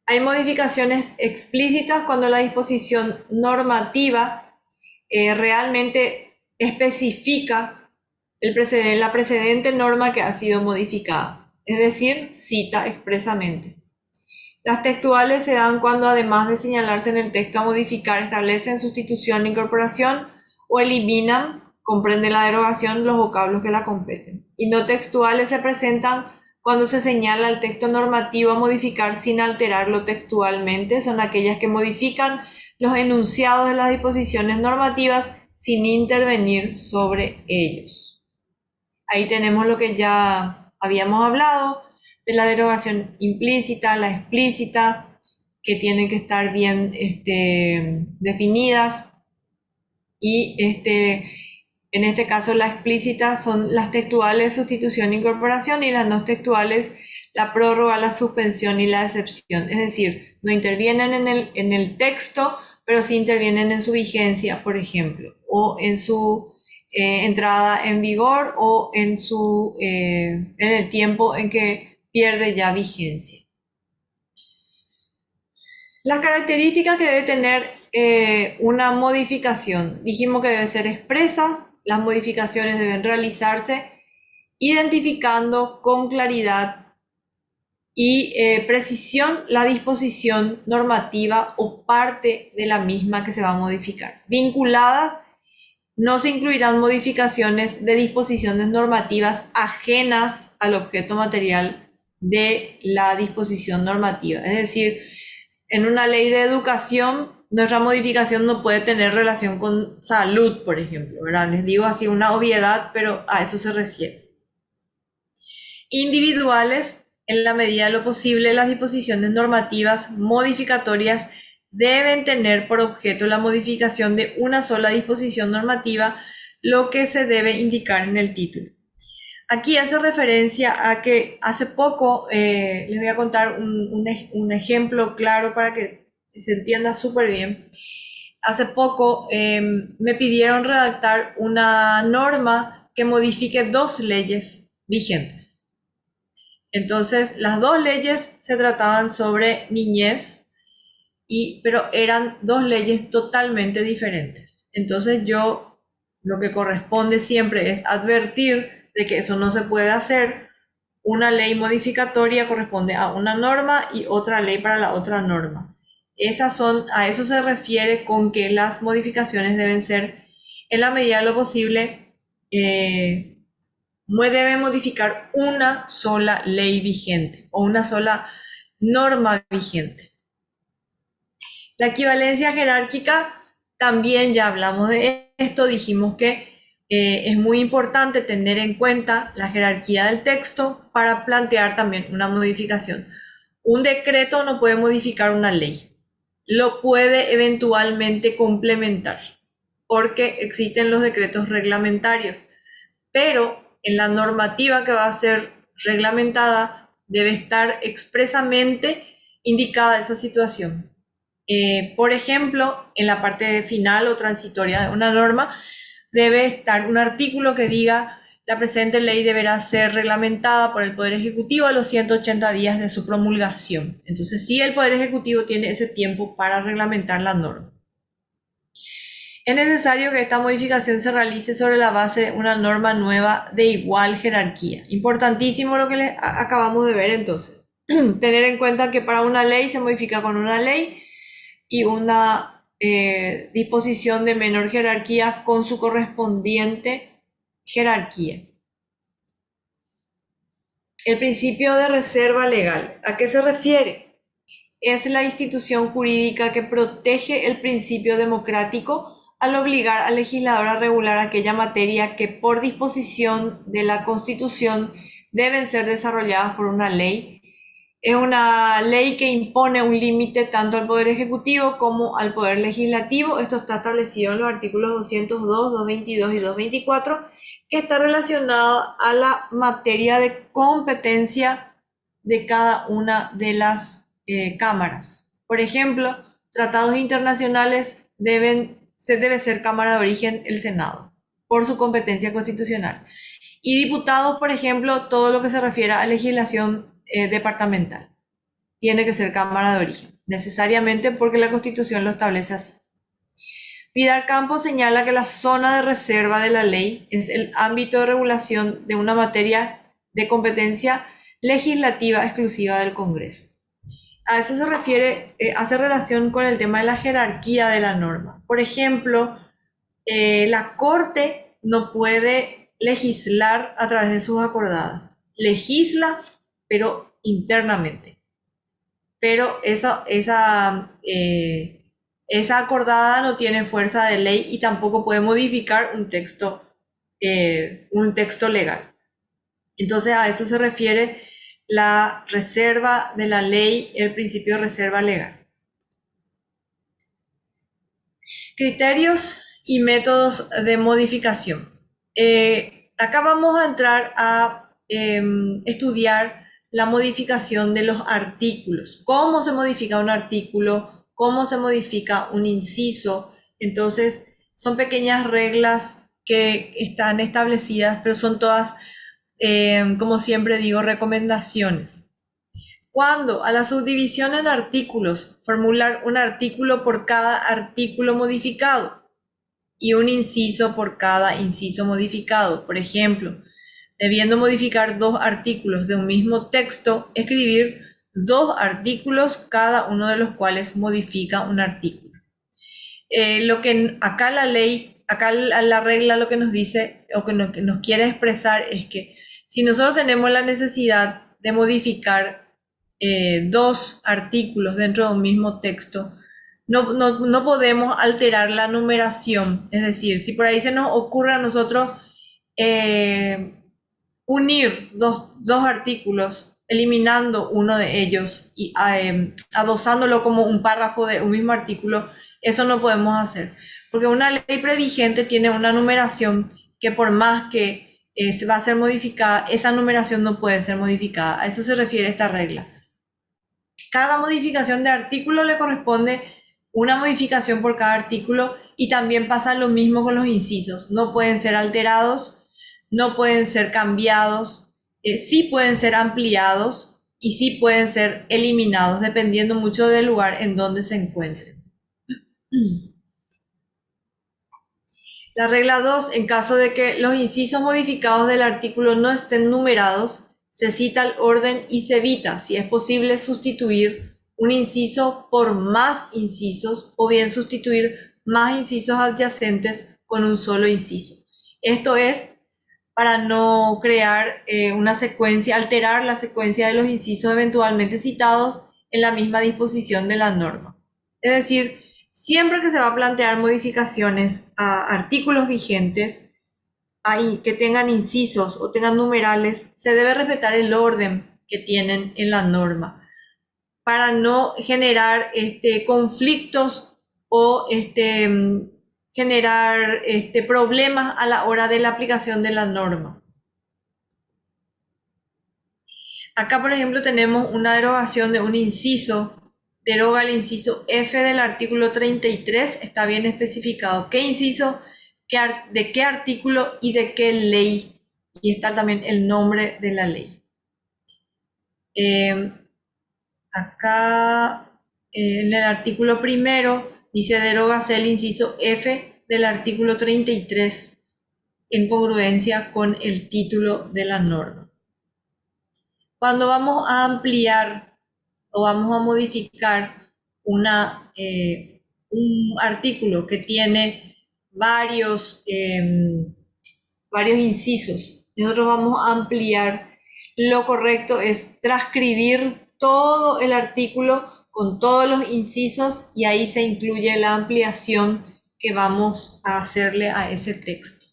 Hay modificaciones explícitas cuando la disposición normativa realmente especifica la precedente norma que ha sido modificada, es decir, cita expresamente. Las textuales se dan cuando, además de señalarse en el texto a modificar, establecen sustitución, incorporación o eliminan, comprende la derogación, los vocablos que la competen. Y no textuales se presentan cuando se señala el texto normativo a modificar sin alterarlo textualmente. Son aquellas que modifican los enunciados de las disposiciones normativas sin intervenir sobre ellos. Ahí tenemos lo que ya habíamos hablado de la derogación implícita, la explícita, que tienen que estar bien definidas. Y en este caso la explícita son las textuales sustitución e incorporación, y las no textuales la prórroga, la suspensión y la excepción. Es decir, no intervienen en el texto, pero sí intervienen en su vigencia, por ejemplo, o en su entrada en vigor, o en el tiempo en que pierde ya vigencia. Las características que debe tener una modificación. Dijimos que deben ser expresas. Las modificaciones deben realizarse identificando con claridad y precisión la disposición normativa o parte de la misma que se va a modificar. Vinculadas, no se incluirán modificaciones de disposiciones normativas ajenas al objeto material de la disposición normativa. Es decir, en una ley de educación, nuestra modificación no puede tener relación con salud, por ejemplo, ¿verdad? Les digo así una obviedad, pero a eso se refiere. Individuales, en la medida de lo posible, las disposiciones normativas modificatorias deben tener por objeto la modificación de una sola disposición normativa, lo que se debe indicar en el título. Aquí hace referencia a que hace poco, les voy a contar un ejemplo claro para que se entienda súper bien. Hace poco me pidieron redactar una norma que modifique 2 leyes vigentes. Entonces, las 2 leyes se trataban sobre niñez, pero eran 2 leyes totalmente diferentes. Entonces lo que corresponde siempre es advertir de que eso no se puede hacer. Una ley modificatoria corresponde a una norma y otra ley para la otra norma. A eso se refiere con que las modificaciones deben ser, en la medida de lo posible, deben modificar una sola ley vigente o una sola norma vigente. La equivalencia jerárquica, también ya hablamos de esto, dijimos que es muy importante tener en cuenta la jerarquía del texto para plantear también una modificación. Un decreto no puede modificar una ley, lo puede eventualmente complementar, porque existen los decretos reglamentarios, pero en la normativa que va a ser reglamentada debe estar expresamente indicada esa situación. Por ejemplo, en la parte final o transitoria de una norma debe estar un artículo que diga: la presente ley deberá ser reglamentada por el Poder Ejecutivo a los 180 días de su promulgación. Entonces, sí, el Poder Ejecutivo tiene ese tiempo para reglamentar la norma. Es necesario que esta modificación se realice sobre la base de una norma nueva de igual jerarquía. Importantísimo lo que les acabamos de ver entonces. Tener en cuenta que para una ley se modifica con una ley, y una disposición de menor jerarquía con su correspondiente jerarquía. El principio de reserva legal, ¿a qué se refiere? Es la institución jurídica que protege el principio democrático al obligar al legislador a regular aquella materia que por disposición de la Constitución deben ser desarrolladas por una ley. Es una ley que impone un límite tanto al Poder Ejecutivo como al Poder Legislativo. Esto está establecido en los artículos 202, 222 y 224, que está relacionado a la materia de competencia de cada una de las cámaras. Por ejemplo, tratados internacionales debe ser Cámara de Origen el Senado, por su competencia constitucional. Y diputados, por ejemplo, todo lo que se refiere a legislación departamental. Tiene que ser Cámara de Origen, necesariamente porque la Constitución lo establece así. Vidal Campos señala que la zona de reserva de la ley es el ámbito de regulación de una materia de competencia legislativa exclusiva del Congreso. A eso se refiere, hace relación con el tema de la jerarquía de la norma. Por ejemplo, la Corte no puede legislar a través de sus acordadas. Legisla, pero internamente. Pero esa acordada no tiene fuerza de ley y tampoco puede modificar un texto legal. Entonces a eso se refiere la reserva de la ley, el principio de reserva legal. Criterios y métodos de modificación. Acá vamos a entrar a estudiar la modificación de los artículos. ¿Cómo se modifica un artículo? ¿Cómo se modifica un inciso? Entonces, son pequeñas reglas que están establecidas, pero son todas, como siempre digo, recomendaciones. Cuando a la subdivisión en artículos, formular un artículo por cada artículo modificado y un inciso por cada inciso modificado. Por ejemplo, debiendo modificar 2 artículos de un mismo texto, escribir 2 artículos, cada uno de los cuales modifica un artículo. Lo que acá la ley, acá la regla lo que nos dice o que nos quiere expresar es que si nosotros tenemos la necesidad de modificar 2 artículos dentro de un mismo texto, no podemos alterar la numeración. Es decir, si por ahí se nos ocurre a nosotros unir dos artículos, eliminando uno de ellos y adosándolo como un párrafo de un mismo artículo, eso no podemos hacer. Porque una ley previgente tiene una numeración que por más que se va a ser modificada, esa numeración no puede ser modificada. A eso se refiere esta regla. Cada modificación de artículo le corresponde una modificación por cada artículo y también pasa lo mismo con los incisos. No pueden ser alterados, no pueden ser cambiados, sí pueden ser ampliados y sí pueden ser eliminados, dependiendo mucho del lugar en donde se encuentren. La regla 2, en caso de que los incisos modificados del artículo no estén numerados, se cita el orden y se evita, si es posible, sustituir un inciso por más incisos o bien sustituir más incisos adyacentes con un solo inciso. Esto es para no crear una secuencia, alterar la secuencia de los incisos eventualmente citados en la misma disposición de la norma. Es decir, siempre que se va a plantear modificaciones a artículos vigentes que tengan incisos o tengan numerales, se debe respetar el orden que tienen en la norma para no generar conflictos o generar problemas a la hora de la aplicación de la norma. Acá, por ejemplo, tenemos una derogación de un inciso. Deroga el inciso F del artículo 33. Está bien especificado qué inciso, de qué artículo y de qué ley. Y está también el nombre de la ley. Acá, en el artículo primero, dice derógase el inciso F del artículo 33 en congruencia con el título de la norma. Cuando vamos a ampliar o vamos a modificar un artículo que tiene varios incisos, nosotros vamos a ampliar, lo correcto es transcribir todo el artículo con todos los incisos y ahí se incluye la ampliación que vamos a hacerle a ese texto.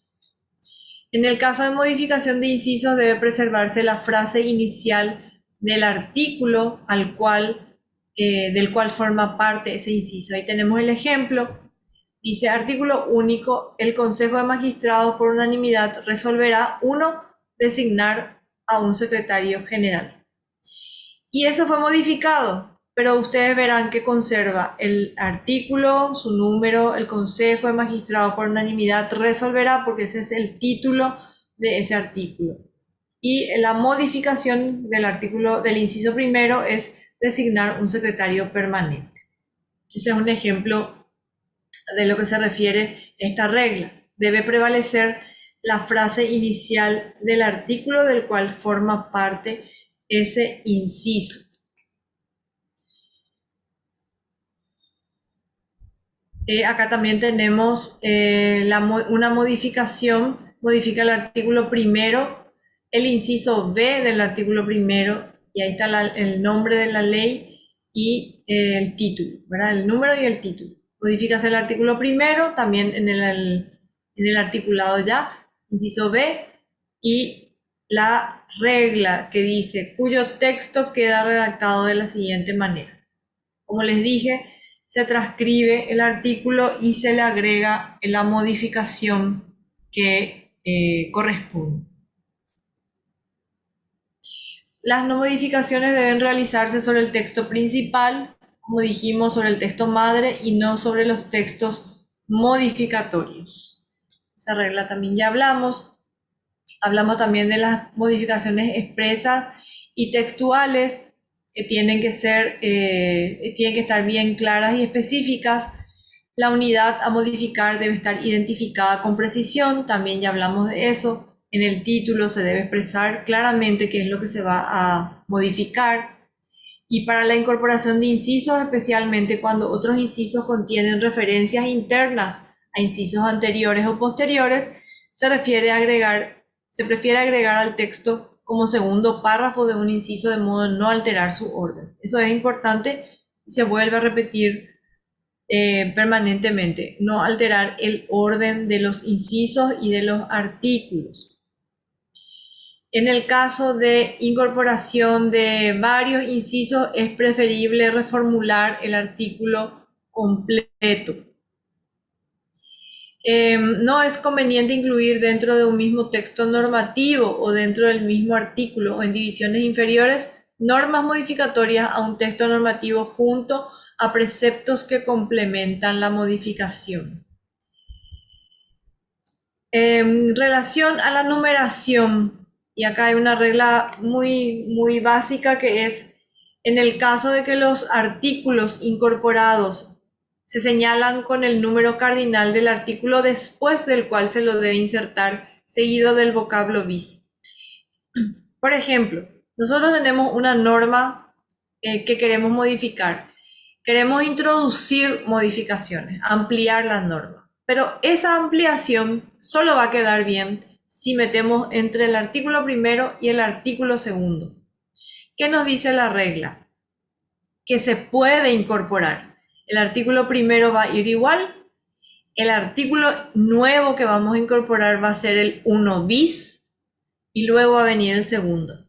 En el caso de modificación de incisos debe preservarse la frase inicial del artículo del cual forma parte ese inciso. Ahí tenemos el ejemplo. Dice, artículo único, el Consejo de Magistrados por unanimidad resolverá: 1. Designar a un secretario general. Y eso fue modificado, pero ustedes verán que conserva el artículo, su número, el Consejo de Magistrados por unanimidad resolverá, porque ese es el título de ese artículo. Y la modificación del artículo del inciso primero es designar un secretario permanente. Ese es un ejemplo de lo que se refiere esta regla. Debe prevalecer la frase inicial del artículo del cual forma parte ese inciso. Acá también tenemos una modificación, modifica el artículo primero, el inciso B del artículo primero, y ahí está el nombre de la ley y el título, ¿verdad? El número y el título. Modificas el artículo primero, también en el articulado ya, inciso B, y la regla que dice, cuyo texto queda redactado de la siguiente manera. Como les dije, se transcribe el artículo y se le agrega la modificación que corresponde. Las modificaciones deben realizarse sobre el texto principal, como dijimos, sobre el texto madre y no sobre los textos modificatorios. Esa regla también ya hablamos. Hablamos también de las modificaciones expresas y textuales, que tienen que estar bien claras y específicas. La unidad a modificar debe estar identificada con precisión, también ya hablamos de eso. En el título se debe expresar claramente qué es lo que se va a modificar. Y para la incorporación de incisos, especialmente cuando otros incisos contienen referencias internas a incisos anteriores o posteriores, se prefiere agregar al texto como segundo párrafo de un inciso de modo de no alterar su orden. Eso es importante y se vuelve a repetir permanentemente, no alterar el orden de los incisos y de los artículos. En el caso de incorporación de varios incisos, es preferible reformular el artículo completo. No es conveniente incluir dentro de un mismo texto normativo o dentro del mismo artículo o en divisiones inferiores normas modificatorias a un texto normativo junto a preceptos que complementan la modificación. En relación a la numeración, y acá hay una regla muy básica, que es en el caso de que los artículos incorporados se señalan con el número cardinal del artículo después del cual se lo debe insertar, seguido del vocablo bis. Por ejemplo, nosotros tenemos una norma que queremos modificar. Queremos introducir modificaciones, ampliar la norma. Pero esa ampliación solo va a quedar bien si metemos entre el artículo primero y el artículo segundo. ¿Qué nos dice la regla? Que se puede incorporar. El artículo primero va a ir igual. El artículo nuevo que vamos a incorporar va a ser el 1 bis y luego va a venir el segundo.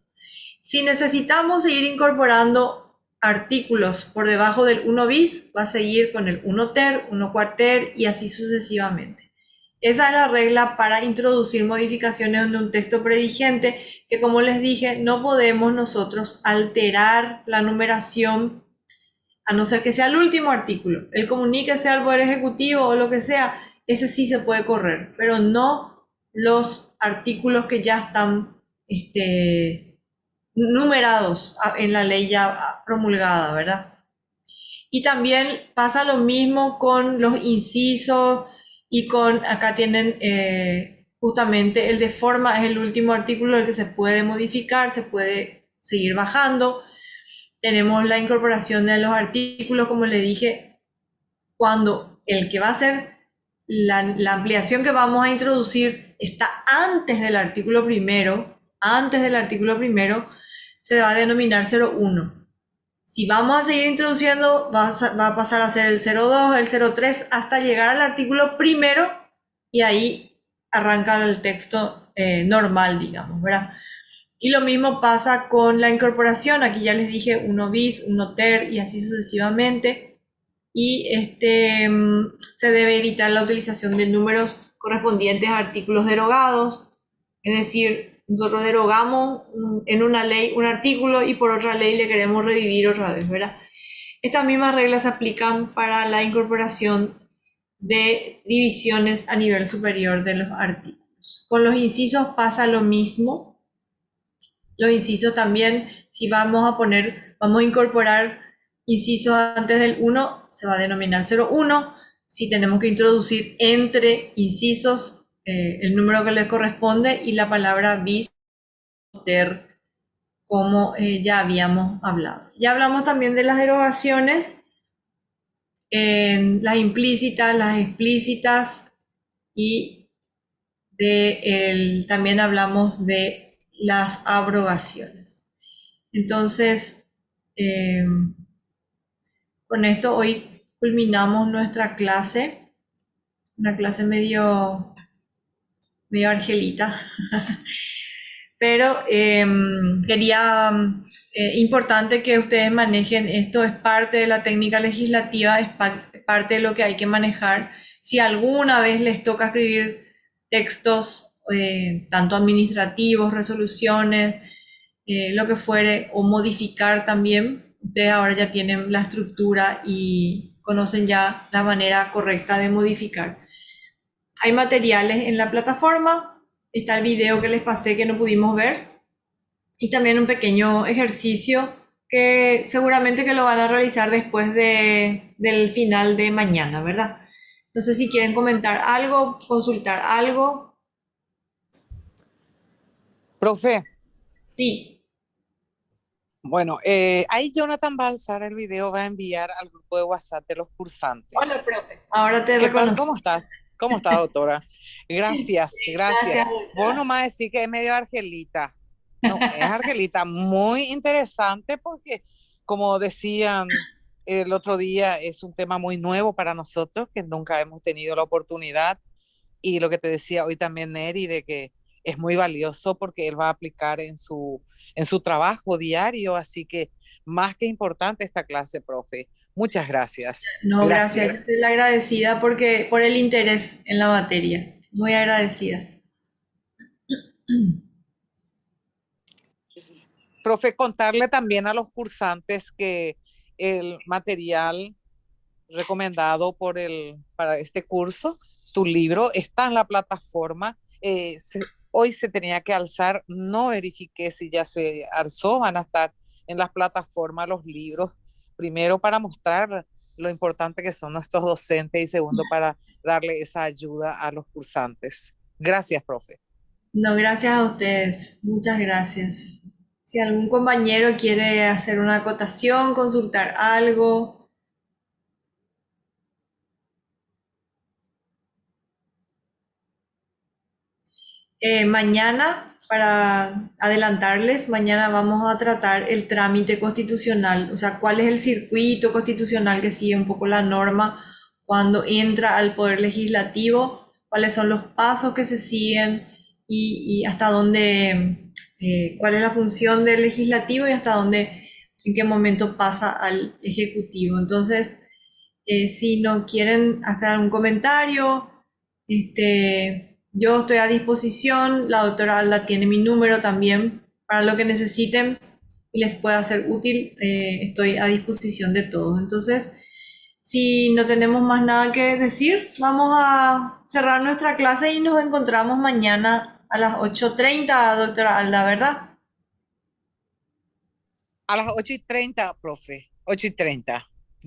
Si necesitamos seguir incorporando artículos por debajo del 1 bis, va a seguir con el 1 ter, 1 cuarter y así sucesivamente. Esa es la regla para introducir modificaciones en un texto previgente, que como les dije, no podemos nosotros alterar la numeración a no ser que sea el último artículo. El comunique sea el Poder Ejecutivo o lo que sea, ese sí se puede correr, pero no los artículos que ya están numerados en la ley ya promulgada, ¿verdad? Y también pasa lo mismo con los incisos y acá tienen justamente el de forma, es el último artículo, el que se puede modificar, se puede seguir bajando. Tenemos la incorporación de los artículos, como le dije, cuando el que va a ser la ampliación que vamos a introducir está antes del artículo primero, se va a denominar 01. Si vamos a seguir introduciendo, va a pasar a ser el 02, el 03, hasta llegar al artículo primero, y ahí arranca el texto normal, digamos, ¿verdad? Y lo mismo pasa con la incorporación. Aquí ya les dije 1 bis, 1 ter y así sucesivamente. Y se debe evitar la utilización de números correspondientes a artículos derogados. Es decir, nosotros derogamos en una ley un artículo y por otra ley le queremos revivir otra vez, ¿verdad? Estas mismas reglas se aplican para la incorporación de divisiones a nivel superior de los artículos. Con los incisos pasa lo mismo. Los incisos también, si vamos a incorporar incisos antes del 1, se va a denominar 01. Si tenemos que introducir entre incisos el número que les corresponde y la palabra bis, como ya habíamos hablado. Ya hablamos también de las derogaciones, las implícitas, las explícitas y también hablamos de las abrogaciones. Entonces, con esto hoy culminamos nuestra clase, una clase medio argelita, pero importante que ustedes manejen esto, es parte de la técnica legislativa, es parte de lo que hay que manejar. Si alguna vez les toca escribir textos, tanto administrativos, resoluciones, lo que fuere, o modificar también, ustedes ahora ya tienen la estructura y conocen ya la manera correcta de modificar. Hay materiales en la plataforma, está el video que les pasé que no pudimos ver y también un pequeño ejercicio que seguramente que lo van a realizar después del final de mañana, ¿verdad? No sé si quieren comentar algo, consultar algo. Profe, Sí, bueno, ahí Jonathan va a alzar el video, va a enviar al grupo de WhatsApp de los hola, cursantes. profe. Ahora te ¿Qué tal? reconozco. ¿Cómo estás? ¿Cómo está, doctora? Gracias, gracias. Gracias. Vos nomás decís que es medio Argelita. No, es Argelita, muy interesante porque, como decían el otro día, es un tema muy nuevo para nosotros, que nunca hemos tenido la oportunidad. Y lo que te decía hoy también Neri, de que es muy valioso porque él va a aplicar en su trabajo diario, así que más que importante esta clase, profe. Muchas gracias. No, gracias. Yo Gracias. estoy la agradecida por el interés en la materia. Muy agradecida. Profe, contarle también a los cursantes que el material recomendado para este curso, tu libro, está en la plataforma. Hoy se tenía que alzar, no verifiqué si ya se alzó, van a estar en las plataformas los libros, primero para mostrar lo importante que son nuestros docentes y segundo para darle esa ayuda a los cursantes. Gracias, profe. No, gracias a ustedes. Muchas gracias. Si algún compañero quiere hacer una acotación, consultar algo. Mañana, para adelantarles, mañana vamos a tratar el trámite constitucional, o sea, cuál es el circuito constitucional que sigue un poco la norma cuando entra al Poder Legislativo, cuáles son los pasos que se siguen y hasta dónde, cuál es la función del legislativo y hasta dónde, en qué momento pasa al ejecutivo. Entonces, si no quieren hacer algún comentario, yo estoy a disposición, la doctora Alda tiene mi número también para lo que necesiten y les pueda ser útil, estoy a disposición de todos. Entonces, si no tenemos más nada que decir, vamos a cerrar nuestra clase y nos encontramos mañana a las 8:30, doctora Alda, ¿verdad? A las 8:30, profe, 8:30.